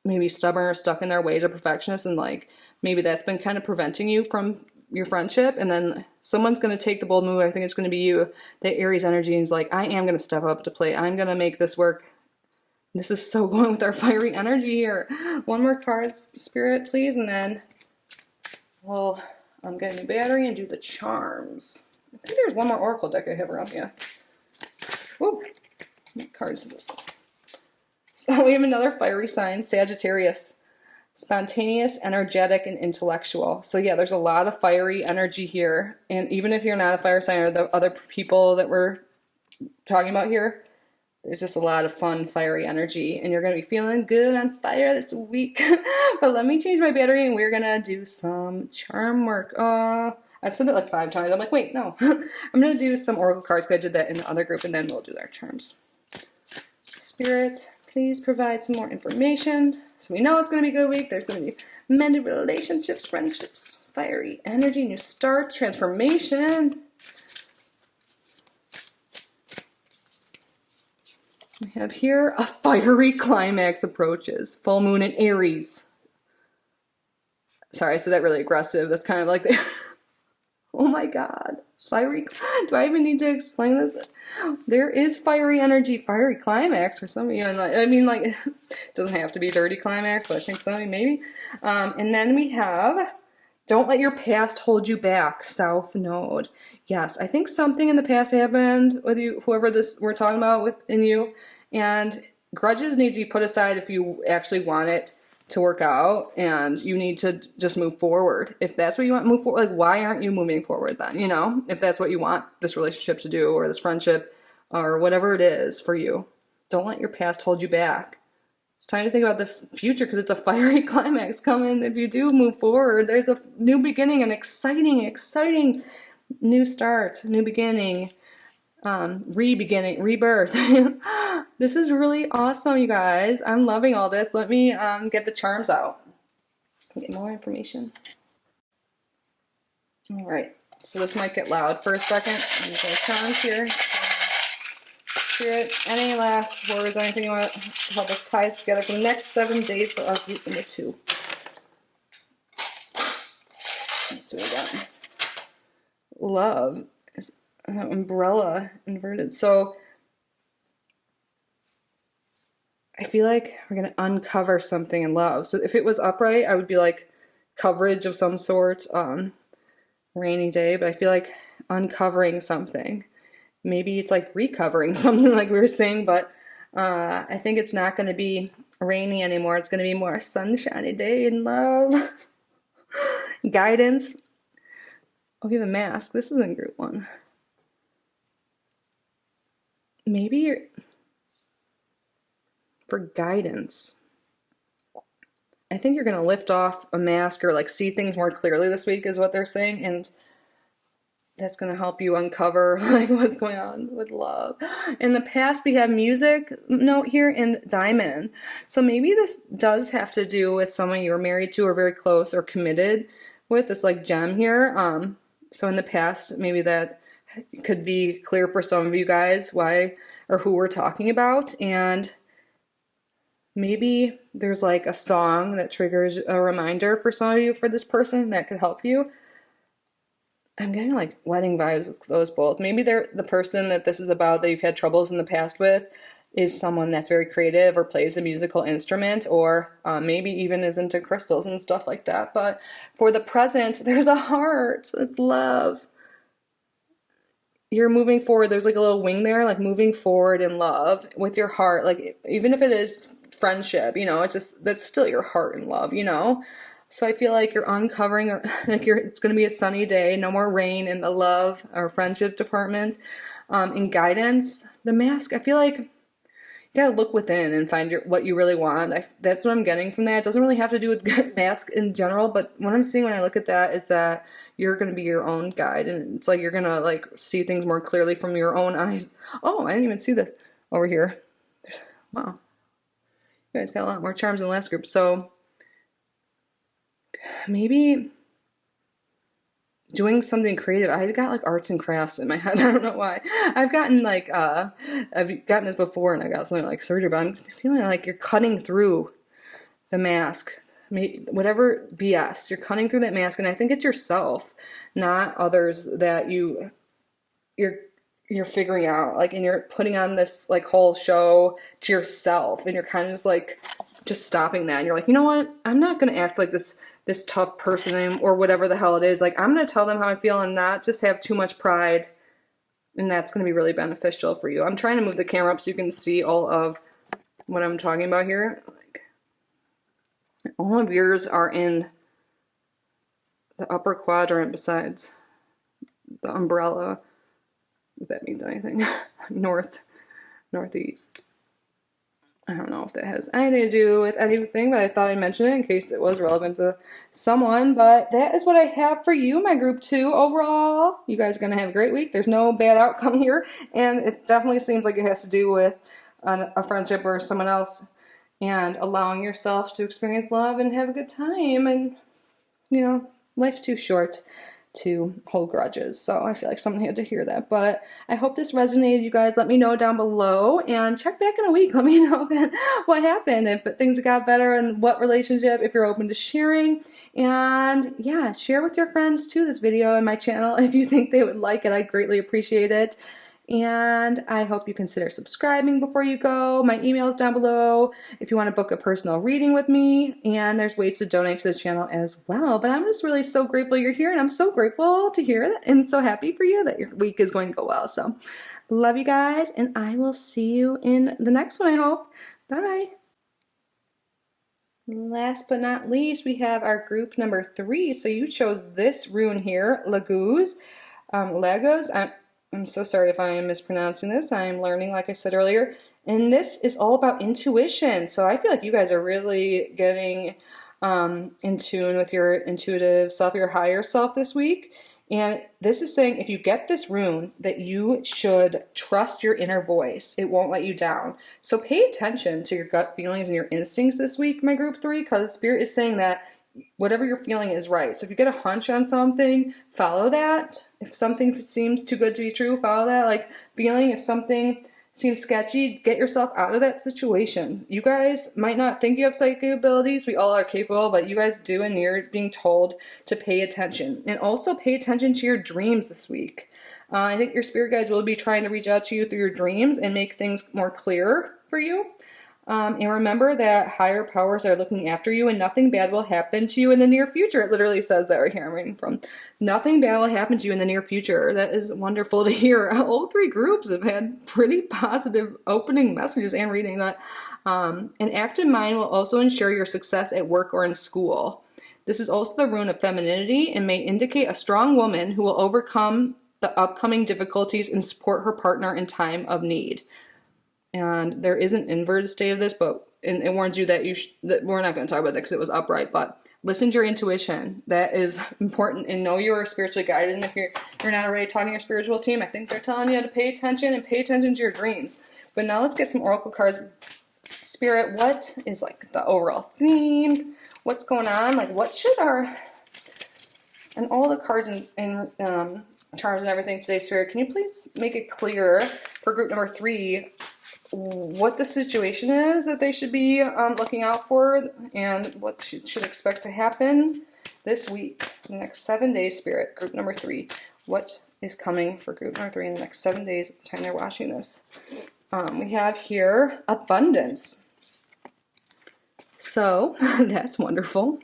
Speaker 1: maybe stubborn or stuck in their ways or perfectionist, and like maybe that's been kind of preventing you from your friendship. And then someone's going to take the bold move. I think it's going to be you. The Aries energy is like, I am going to step up to play. I'm going to make this work. This is so going with our fiery energy here. One more card, Spirit, please, and then we'll get a new battery and do the charms. I think there's one more oracle deck I have around here. Woo! What card is this? So we have another fiery sign, Sagittarius. Spontaneous, energetic, and intellectual. So yeah, there's a lot of fiery energy here. And even if you're not a fire sign or the other people that we're talking about here, there's just a lot of fun, fiery energy. And you're going to be feeling good on fire this week. But let me change my battery and we're going to do some charm work. I've said that like 5 times. I'm like, wait, no. I'm going to do some oracle cards because I did that in the other group, and then we'll do our charms. Spirit, please provide some more information. So we know it's going to be a good week. There's going to be mended relationships, friendships, fiery energy, new starts, transformation. We have here a fiery climax approaches. Full moon in Aries. Sorry, I said that really aggressive. That's kind of like the... Oh my god. Fiery... Do I even need to explain this? There is fiery energy, fiery climax for some of you. And like, I mean, like, it doesn't have to be a dirty climax, but I think some of you maybe. And then we have Don't let your past hold you back. South Node. Yes, I think something in the past happened with you, whoever this we're talking about within you, and grudges need to be put aside if you actually want it to work out, and you need to just move forward. If that's what you want, move forward. Like, why aren't you moving forward then? You know, if that's what you want this relationship to do, or this friendship, or whatever it is for you. Don't let your past hold you back. It's time to think about the future, because it's a fiery climax coming. If you do move forward, there's a new beginning, an exciting new start, new beginning, re-beginning, rebirth. This is really awesome, you guys. I'm loving all this. Let me get the charms out. Get more information. All right, so this might get loud for a second. There's our charms here. Spirit, any last words, anything you want to help us tie us together for the next 7 days for our group number 2? Let's see what we got. Love is an umbrella inverted. So I feel like we're going to uncover something in love. So if it was upright, I would be like coverage of some sort, rainy day, but I feel like uncovering something. Maybe it's like recovering something like we were saying, but I think it's not going to be rainy anymore. It's going to be more a sunshiny day in love. Guidance. Oh, we have a mask. This isn't group 1. Maybe you're for guidance. I think you're going to lift off a mask or like see things more clearly this week is what they're saying, and that's going to help you uncover like what's going on with love. In the past, we have music note here and diamond. So maybe this does have to do with someone you were married to or very close or committed with, this like gem here. So in the past, maybe that could be clear for some of you guys why or who we're talking about. And maybe there's like a song that triggers a reminder for some of you for this person that could help you. I'm getting like wedding vibes with those both. Maybe they're the person that this is about that you've had troubles in the past with is someone that's very creative or plays a musical instrument, or maybe even is into crystals and stuff like that. But for the present, there's a heart. It's love. You're moving forward. There's like a little wing there, like moving forward in love with your heart. Like even if it is friendship, you know, it's just, that's still your heart in love, you know? So I feel like you're uncovering, or like it's going to be a sunny day, no more rain in the love or friendship department. In guidance, the mask, I feel like you gotta look within and find what you really want. That's what I'm getting from that. It doesn't really have to do with mask in general, but what I'm seeing when I look at that is that you're going to be your own guide, and it's like you're going to like see things more clearly from your own eyes. Oh, I didn't even see this over here. Wow. You guys got a lot more charms in the last group. So maybe doing something creative. I got like arts and crafts in my head. I don't know why. I've gotten like, I've gotten this before and I got something like surgery, but I'm feeling like you're cutting through the mask. Whatever BS, you're cutting through that mask, and I think it's yourself, not others that you're figuring out, like, and you're putting on this like whole show to yourself, and you're kind of just like just stopping that, and you're like, you know what, I'm not gonna act like this tough person or whatever the hell it is. Like, I'm gonna tell them how I feel and not just have too much pride, and that's gonna be really beneficial for you. I'm trying to move the camera up so you can see all of what I'm talking about here. Like, all of yours are in the upper quadrant besides the umbrella, if that means anything. Northeast. I don't know if that has anything to do with anything, but I thought I'd mention it in case it was relevant to someone. But that is what I have for you, my group 2. Overall, you guys are going to have a great week. There's no bad outcome here, and it definitely seems like it has to do with a friendship or someone else, and allowing yourself to experience love and have a good time. And, you know, life's too short to hold grudges. So I feel like someone had to hear that. But I hope this resonated, you guys. Let me know down below, and check back in a week. Let me know what happened, if things got better, and what relationship, if you're open to sharing. And yeah, share with your friends too this video and my channel if you think they would like it. I greatly appreciate it. And I hope you consider subscribing before you go. My email is down below if you want to book a personal reading with me. And there's ways to donate to the channel as well. But I'm just really so grateful you're here, and I'm so grateful to hear that and so happy for you that your week is going to go well. So love you guys, and I will see you in the next one, I hope. Bye. Last but not least, we have our group number 3. So you chose this rune here, Leguz. I'm so sorry if I am mispronouncing this. I am learning, like I said earlier. And this is all about intuition. So I feel like you guys are really getting in tune with your intuitive self, your higher self this week. And this is saying if you get this rune that you should trust your inner voice. It won't let you down. So pay attention to your gut feelings and your instincts this week, my group 3, because Spirit is saying that whatever you're feeling is right. So if you get a hunch on something, follow that. If something seems too good to be true, follow that. Like feeling if something seems sketchy, get yourself out of that situation. You guys might not think you have psychic abilities. We all are capable, but you guys do, and you're being told to pay attention. And also pay attention to your dreams this week. I think your spirit guides will be trying to reach out to you through your dreams and make things more clear for you. And remember that higher powers are looking after you, and nothing bad will happen to you in the near future. It literally says that right here I'm reading from. Nothing bad will happen to you in the near future. That is wonderful to hear. All 3 groups have had pretty positive opening messages and reading that. An active mind will also ensure your success at work or in school. This is also the rune of femininity and may indicate a strong woman who will overcome the upcoming difficulties and support her partner in time of need. And there is an inverted state of this, but it warns you that that we're not going to talk about that because it was upright. But listen to your intuition. That is important, and know you are spiritually guided. And if you're not already talking to your spiritual team, I think they're telling you to pay attention and pay attention to your dreams. But now let's get some oracle cards. Spirit, what is like the overall theme? What's going on? Like, what should and all the cards and charms and everything today, Spirit, can you please make it clear for group number 3 what the situation is that they should be looking out for, and what should expect to happen this week, in the next 7 days, Spirit, group number 3. What is coming for group number 3 in the next 7 days at the time they're watching this? We have here abundance. So that's wonderful.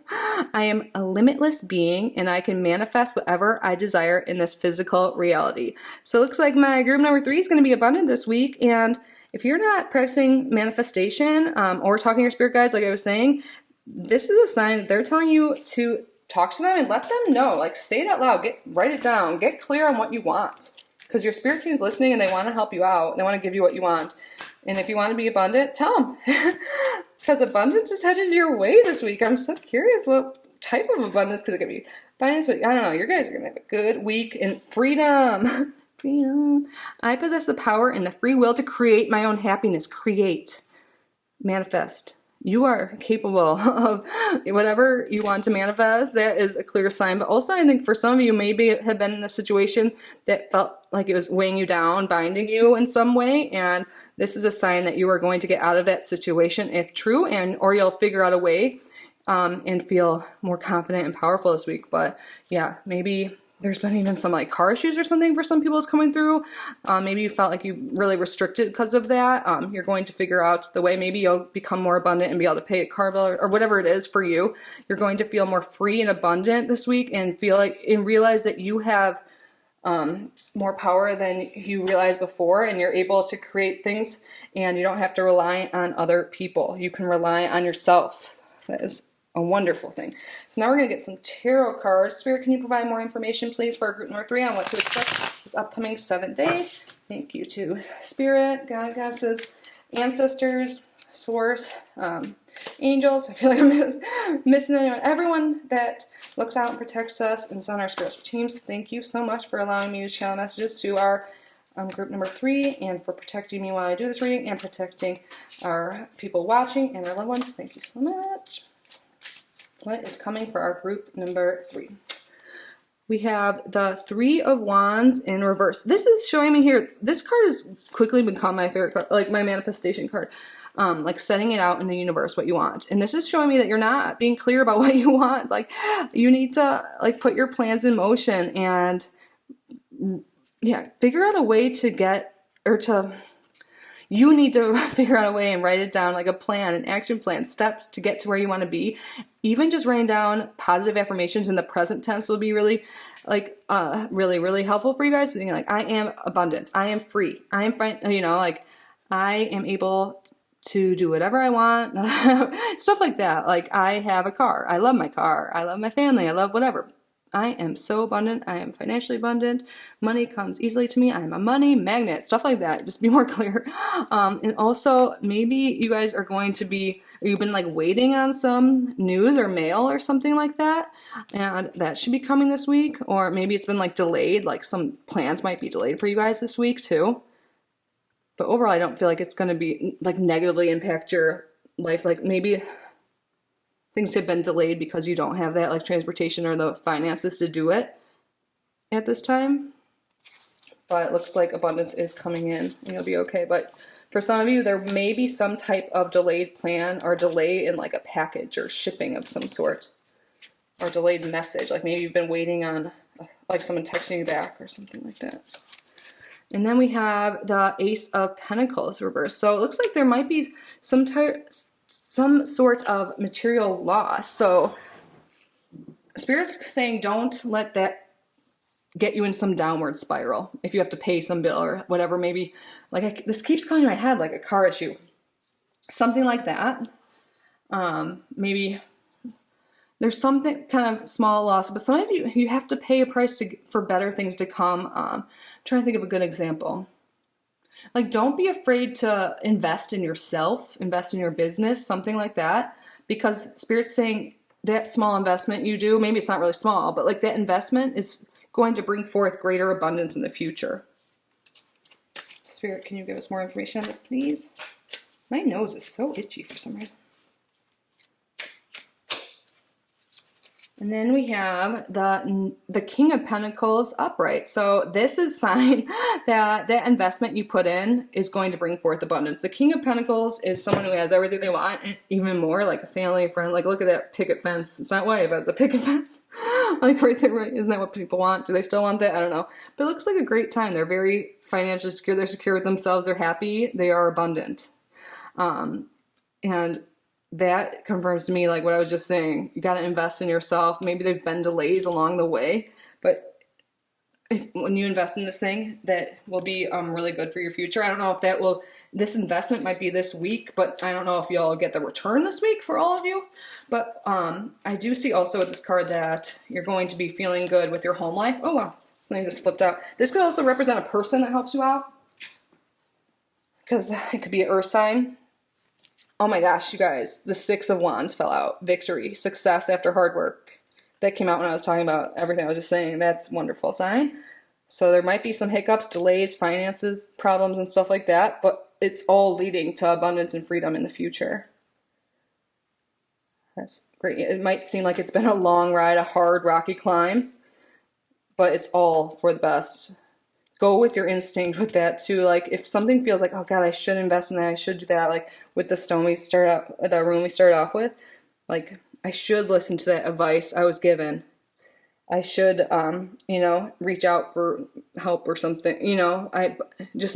Speaker 1: I am a limitless being, and I can manifest whatever I desire in this physical reality. So it looks like my group number 3 is going to be abundant this week. And if you're not practicing manifestation or talking to your spirit guides, like I was saying, this is a sign that they're telling you to talk to them and let them know. Like, say it out loud. Write it down. Get clear on what you want. Because your spirit team is listening, and they want to help you out. They want to give you what you want. And if you want to be abundant, tell them. Because abundance is headed your way this week. I'm so curious what type of abundance could it be. Abundance, but I don't know. You guys are going to have a good week in freedom. Freedom. I possess the power and the free will to create my own happiness. Create. Manifest. You are capable of whatever you want to manifest. That is a clear sign. But also, I think for some of you, maybe have been in a situation that felt like it was weighing you down, binding you in some way. And this is a sign that you are going to get out of that situation if true, or you'll figure out a way and feel more confident and powerful this week. But yeah, maybe there's been even some like car issues or something for some people is coming through. Maybe you felt like you really restricted because of that. You're going to figure out the way. Maybe you'll become more abundant and be able to pay a car bill or whatever it is for you. You're going to feel more free and abundant this week, and realize that you have more power than you realized before, and you're able to create things, and you don't have to rely on other people. You can rely on yourself. That is a wonderful thing. So now we're going to get some tarot cards. Spirit, can you provide more information, please, for group number 3 on what to expect this upcoming 7 days? Thank you to Spirit, God, Goddesses, Ancestors, Source, Angels. I feel like I'm missing anyone. Everyone that looks out and protects us and is on our spiritual teams. Thank you so much for allowing me to channel messages to our group number 3, and for protecting me while I do this reading, and protecting our people watching and our loved ones. Thank you so much. What is coming for our group number 3? We have the 3 of Wands in reverse. This is showing me here, this card has quickly become my favorite card, like my manifestation card. Like setting it out in the universe what you want. And this is showing me that you're not being clear about what you want. Like, you need to like put your plans in motion and yeah, figure out a way to get you need to figure out a way and write it down, like a plan, an action plan, steps to get to where you want to be. Even just writing down positive affirmations in the present tense will be really, like, really helpful for you guys. Being like, I am abundant, I am free, I am fine, you know, like, I am able to do whatever I want, stuff like that. Like, I have a car, I love my car, I love my family, I love whatever. I am so abundant. I am financially abundant. Money comes easily to me. I am a money magnet. Stuff like that. Just be more clear. And also, maybe you guys are going to be, or you've been like waiting on some news or mail or something like that. And that should be coming this week. Or maybe it's been like delayed. Like some plans might be delayed for you guys this week too. But overall, I don't feel like it's going to be like negatively impact your life. Like maybe things have been delayed because you don't have that like transportation or the finances to do it at this time. But it looks like abundance is coming in and you'll be okay. But for some of you, there may be some type of delayed plan or delay in like a package or shipping of some sort, or delayed message. Like maybe you've been waiting on like someone texting you back or something like that. And then we have the Ace of Pentacles reversed. So it looks like there might be some sort of material loss. So Spirit's saying don't let that get you in some downward spiral. If you have to pay some bill or whatever, maybe like this keeps coming to my head, like a car issue, something like that. Maybe there's something kind of small loss, but sometimes you have to pay a price for better things to come. I'm trying to think of a good example. Like, don't be afraid to invest in yourself, invest in your business, something like that, because Spirit's saying that small investment you do, maybe it's not really small, but like that investment is going to bring forth greater abundance in the future. Spirit, can you give us more information on this, please? My nose is so itchy for some reason. And then we have the King of Pentacles upright. So this is a sign that that investment you put in is going to bring forth abundance. The King of Pentacles is someone who has everything they want, and even more, like a family, a friend. Like, look at that picket fence. It's not white, but it's a picket fence. Like right there, right? Isn't that what people want? Do they still want that? I don't know. But it looks like a great time. They're very financially secure. They're secure with themselves. They're happy. They are abundant. And that confirms to me, like what I was just saying, you got to invest in yourself. Maybe there's been delays along the way, but when you invest in this thing, that will be really good for your future. I don't know if this investment might be this week, but I don't know if y'all get the return this week for all of you. But I do see also with this card that you're going to be feeling good with your home life. Oh wow, something just flipped out. This could also represent a person that helps you out, because it could be an earth sign. Oh my gosh, you guys, the Six of Wands fell out. Victory, success after hard work. That came out when I was talking about everything I was just saying. That's a wonderful sign. So there might be some hiccups, delays, finances, problems, and stuff like that, but it's all leading to abundance and freedom in the future. That's great. It might seem like it's been a long ride, a hard, rocky climb, but it's all for the best. Go with your instinct with that too. Like if something feels like, oh God, I should invest in that, I should do that. Like with the stone the room we started off with, like I should listen to that advice I was given. I should, reach out for help or something. I just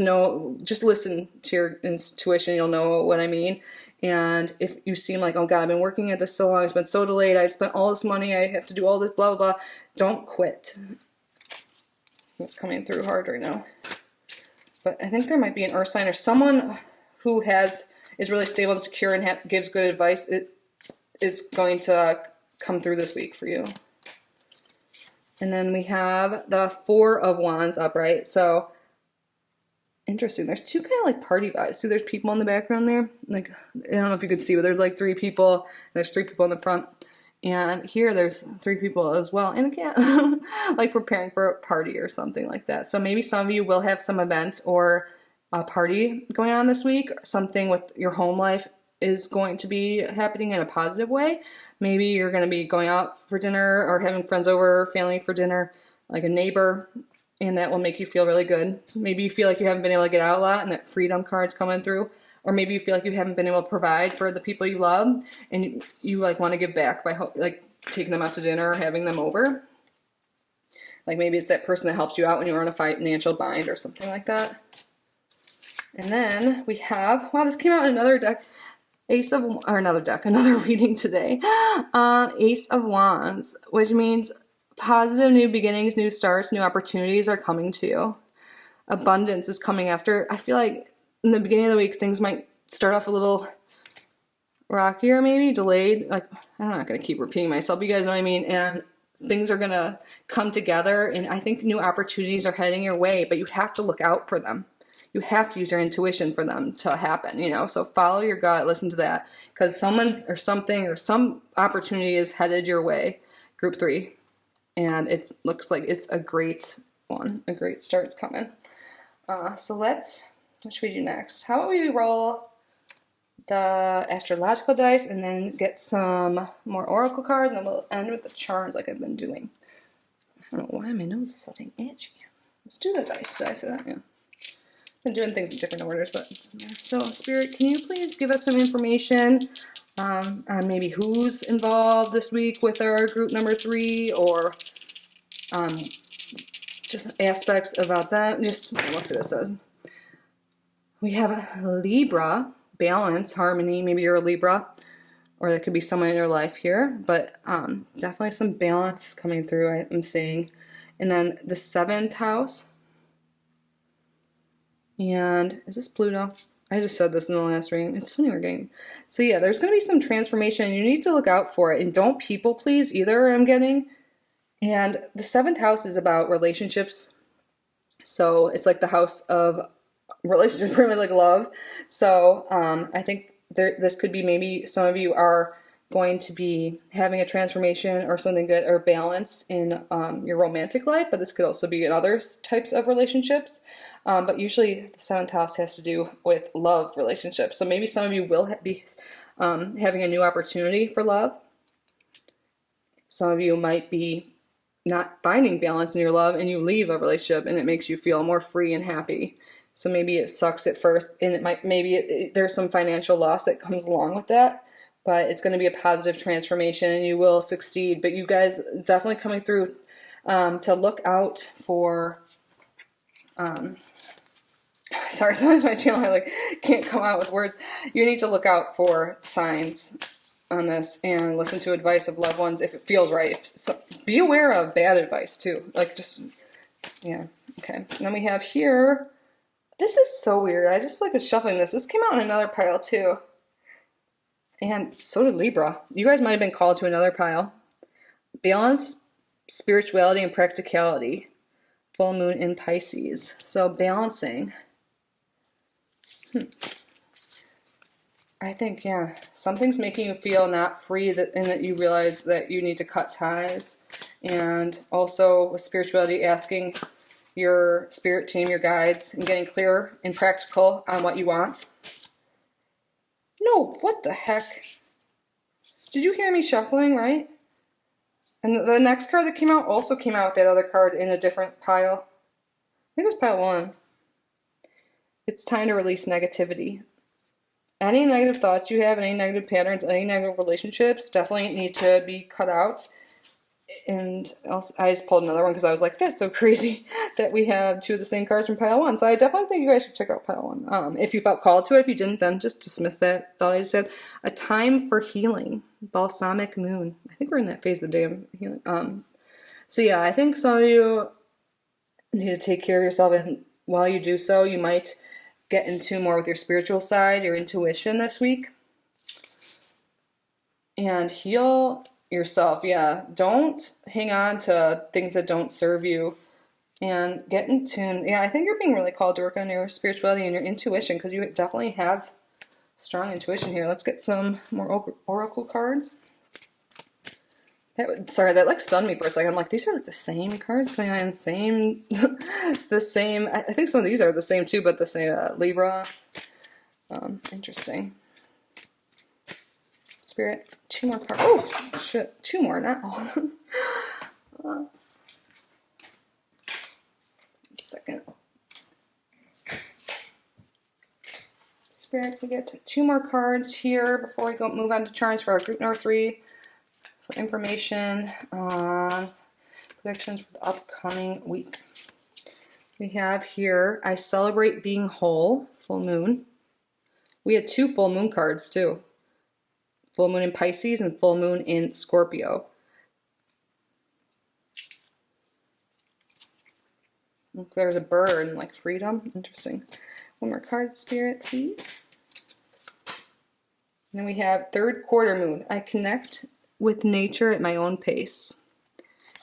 Speaker 1: listen to your intuition. You'll know what I mean. And if you seem like, oh God, I've been working at this so long, it's been so delayed, I've spent all this money, I have to do all this, blah, blah, blah. Don't quit. It's coming through hard right now. But I think there might be an earth sign or someone who is really stable and secure and gives good advice. It is going to come through this week for you. And then we have the Four of Wands upright. So interesting. There's two kind of like party vibes. See, there's people in the background there. Like, I don't know if you could see, but there's like three people. There's three people in the front. And here there's three people as well. And again, like preparing for a party or something like that. So maybe some of you will have some event or a party going on this week. Something with your home life is going to be happening in a positive way. Maybe you're going to be going out for dinner or having friends over, family for dinner, like a neighbor, and that will make you feel really good. Maybe you feel like you haven't been able to get out a lot and that freedom card's coming through. Or maybe you feel like you haven't been able to provide for the people you love and you like want to give back by like taking them out to dinner or having them over. Like maybe it's that person that helps you out when you were in a financial bind or something like that. And then we have, wow, this came out in another deck. Another reading today. Ace of Wands, which means positive new beginnings, new starts, new opportunities are coming to you. Abundance is coming after. I feel like in the beginning of the week, things might start off a little rockier, maybe delayed. Like, I'm not going to keep repeating myself. You guys know what I mean? And things are going to come together. And I think new opportunities are heading your way, but you have to look out for them. You have to use your intuition for them to happen, you know? So follow your gut, listen to that, because someone or something or some opportunity is headed your way, group 3. And it looks like it's a great one, a great start's coming. So what should we do next? How about we roll the astrological dice and then get some more oracle cards, and then we'll end with the charms like I've been doing. I don't know why my nose is so dang itchy. Let's do the dice. Did I say that? Yeah. Been doing things in different orders, but so Spirit, can you please give us some information on maybe who's involved this week with our group number 3, or just aspects about that. Just let's see what it says. We have a Libra, balance, harmony. Maybe you're a Libra, or there could be someone in your life here, but definitely some balance coming through, I'm seeing. And then the 7th house. And is this Pluto? I just said this in the last reading. It's funny we're getting. So yeah, there's going to be some transformation. You need to look out for it. And don't people please either, I'm getting. And the 7th house is about relationships. So it's like the house of relationships, pretty much like love. So I think this could be, maybe some of you are going to be having a transformation or something good, or balance in your romantic life, but this could also be in other types of relationships. But usually the 7th house has to do with love relationships. So maybe some of you will be having a new opportunity for love. Some of you might be not finding balance in your love, and you leave a relationship and it makes you feel more free and happy. So maybe it sucks at first, and it might, there's some financial loss that comes along with that, but it's going to be a positive transformation and you will succeed. But you guys definitely coming through to look out for, sorry, sometimes my channel, I can't come out with words. You need to look out for signs on this and listen to advice of loved ones if it feels right. Be aware of bad advice too. Yeah, okay. And then we have here, this is so weird. I just was shuffling this. This came out in another pile too. And so did Libra. You guys might have been called to another pile. Balance, spirituality, and practicality. Full moon in Pisces. So balancing. I think, yeah, something's making you feel not free, and that you realize that you need to cut ties. And also with spirituality, asking your spirit team, your guides, and getting clear and practical on what you want. No, what the heck? Did you hear me shuffling, right? And the next card that came out also came out with that other card in a different pile. I think it was pile 1. It's time to release negativity. Any negative thoughts you have, any negative patterns, any negative relationships definitely need to be cut out. And also, I just pulled another one because I was like, that's so crazy that we have 2 of the same cards from pile 1. So I definitely think you guys should check out pile 1. If you felt called to it. If you didn't, then just dismiss that thought I just said. A time for healing. Balsamic moon. I think we're in that phase of the day of healing. So yeah, I think some of you need to take care of yourself, and while you do so, you might get into more with your spiritual side, your intuition this week. And heal yourself. Yeah, don't hang on to things that don't serve you, and get in tune. Yeah, I think you're being really called to work on your spirituality and your intuition, because you definitely have strong intuition here. Let's get some more oracle cards. Sorry, that stunned me for a second. I'm like, these are the same cards coming on, same. It's the same. I think some of these are the same too, but the same Libra. Interesting. Spirit, 2 more cards. Oh shit, 2 more, not all. Second. Spirit, we get 2 more cards here before we move on to charms for our group number 3. For information on predictions for the upcoming week. We have here, I celebrate being whole, full moon. We had 2 full moon cards too. Full moon in Pisces and full moon in Scorpio. There's a bird and like freedom. Interesting. One more card, Spirit, please. And then we have 3rd quarter moon. I connect with nature at my own pace.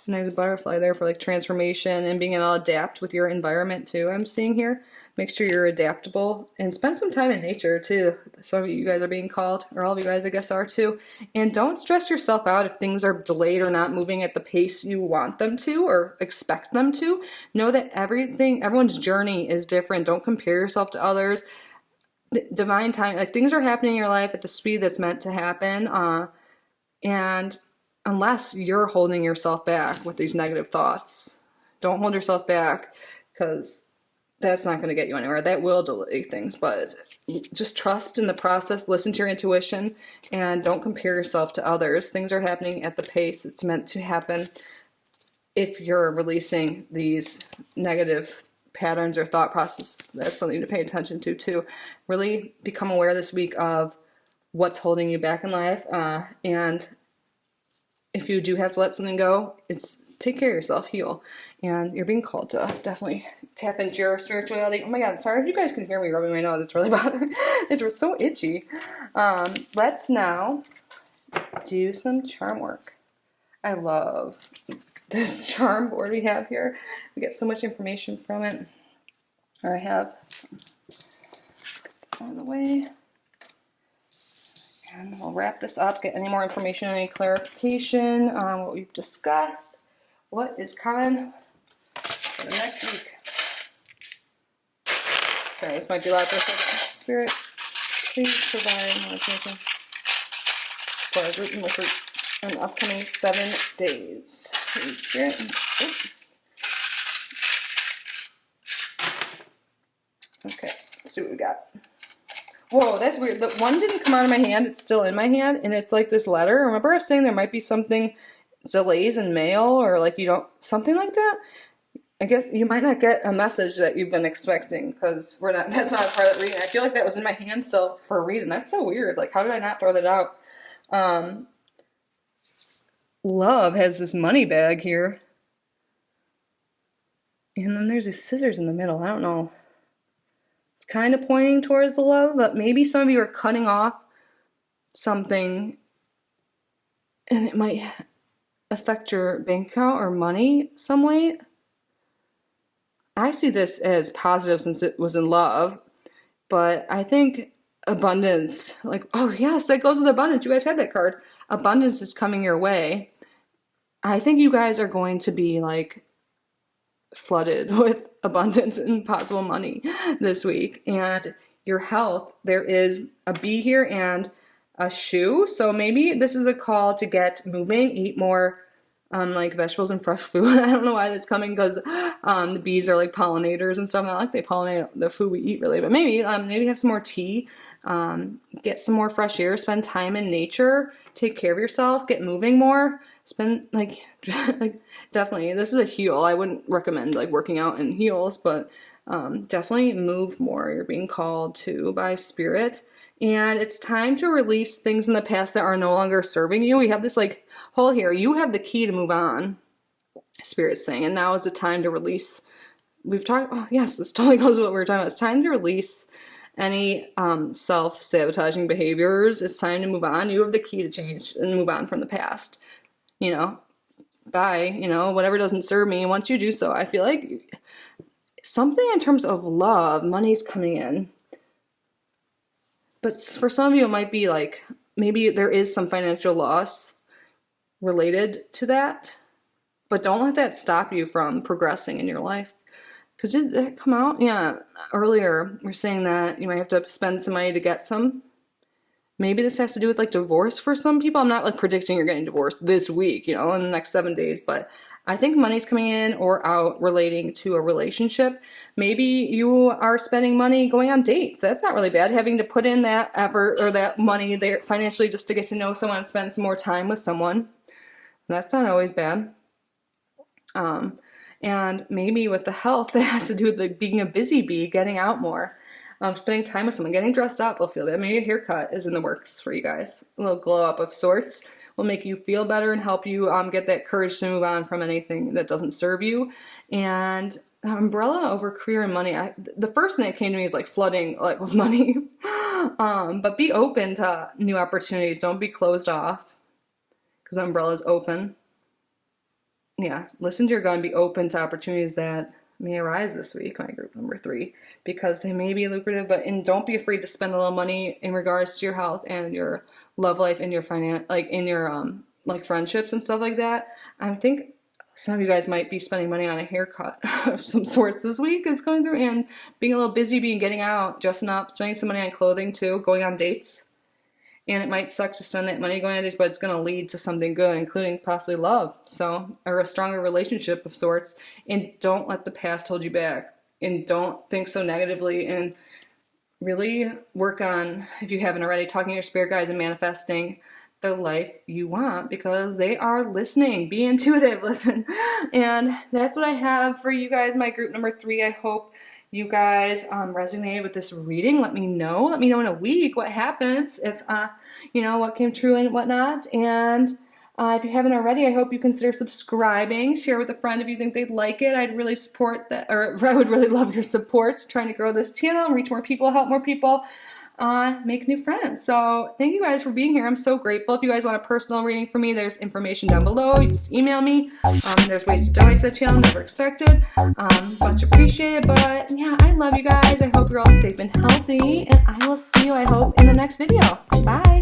Speaker 1: And there's a butterfly there for like transformation and being able to adapt with your environment too. I'm seeing here. Make sure you're adaptable and spend some time in nature too. Some of you guys are being called, or all of you guys I guess are too. And don't stress yourself out if things are delayed or not moving at the pace you want them to or expect them to. Know that everyone's journey is different. Don't compare yourself to others. Divine time, like things are happening in your life at the speed that's meant to happen. And unless you're holding yourself back with these negative thoughts, don't hold yourself back, because that's not going to get you anywhere. That will delay things, but just trust in the process, listen to your intuition, and don't compare yourself to others. Things are happening at the pace it's meant to happen. If you're releasing these negative patterns or thought processes, that's something to pay attention to too. Really become aware this week of what's holding you back in life, and if you do have to let something go, it's take care of yourself, heal. And you're being called to definitely tap into your spirituality. Oh my God, sorry if you guys can hear me rubbing my nose. It's really bothering. It's so itchy. Let's now do some charm work. I love this charm board we have here. We get so much information from it. Or I have some, get this out of the way. And we'll wrap this up, get any more information, any clarification on what we've discussed. What is coming for the next week? Sorry, this might be loud for a second. Spirit, please provide more information for our group and retreat in the upcoming 7 days. Please, Spirit. Oops. Okay, let's see what we got. Whoa, that's weird. The one didn't come out of my hand. It's still in my hand, and it's like this letter. Remember I was saying there might be something, delays in mail, or like you don't, something like that? I guess you might not get a message that you've been expecting, because that's not a part of the reading. I feel like that was in my hand still for a reason. That's so weird. Like, how did I not throw that out? Love has this money bag here. And then there's these scissors in the middle. I don't know. Kind of pointing towards the love, but maybe some of you are cutting off something and it might affect your bank account or money some way. I see this as positive since it was in love, but I think abundance, like, oh yes, that goes with abundance. You guys had that card. Abundance is coming your way. I think you guys are going to be like flooded with abundance and possible money this week. And your health, there is a bee here and a shoe. So maybe this is a call to get moving, eat more like vegetables and fresh food. I don't know why that's coming, because the bees are like pollinators and stuff. Not like they pollinate the food we eat really, but maybe have some more tea, get some more fresh air, spend time in nature, take care of yourself, get moving more, spend like definitely, this is a heal. I wouldn't recommend like working out in heels, but definitely move more. You're being called to by spirit. And it's time to release things in the past that are no longer serving you. We have this like hole here. You have the key to move on, Spirit's saying. And now is the time to release. We've talked, oh yes, this totally goes with what we were talking about. It's time to release any self-sabotaging behaviors. It's time to move on. You have the key to change and move on from the past. You know, bye, you know, whatever doesn't serve me. Once you do so, I feel like something in terms of love, money's coming in. But for some of you, it might be like, maybe there is some financial loss related to that. But don't let that stop you from progressing in your life. Because did that come out? Yeah, earlier we're saying that you might have to spend some money to get some. Maybe this has to do with like divorce for some people. I'm not like predicting you're getting divorced this week, you know, in the next 7 days. But I think money's coming in or out relating to a relationship. Maybe you are spending money going on dates. That's not really bad. Having to put in that effort or that money there financially just to get to know someone and spend some more time with someone. That's not always bad. And maybe with the health, that has to do with like being a busy bee, getting out more, spending time with someone, getting dressed up will feel good. Maybe a haircut is in the works for you guys. A little glow up of sorts will make you feel better and help you get that courage to move on from anything that doesn't serve you. And umbrella over career and money. The first thing that came to me is like flooding like with money. But be open to new opportunities. Don't be closed off because umbrella's open. Yeah, listen to your gut and be open to opportunities that may arise this week, my group number 3, because they may be lucrative, and don't be afraid to spend a little money in regards to your health and your love life and your finance, like in your like friendships and stuff like that. I think some of you guys might be spending money on a haircut of some sorts this week is going through, and being a little busy, being getting out, dressing up, spending some money on clothing too, going on dates. And it might suck to spend that money going on dates, but it's going to lead to something good, including possibly love, or a stronger relationship of sorts. And don't let the past hold you back. And don't think so negatively. And really work on, if you haven't already, talking to your spirit guides and manifesting the life you want, because they are listening. Be intuitive, listen. And that's what I have for you guys, my group number 3. I hope you guys resonated with this reading. Let me know in a week what happens, if what came true and whatnot. And if you haven't already, I hope you consider subscribing. Share with a friend if you think they'd like it. I'd really support that, or I would really love your support trying to grow this channel, reach more people, help more people, make new friends. So thank you guys for being here. I'm so grateful. If you guys want a personal reading from me, there's information down below. You just email me. There's ways to donate to the channel, never expected. Much appreciated. But yeah, I love you guys. I hope you're all safe and healthy, and I will see you, I hope, in the next video. Bye.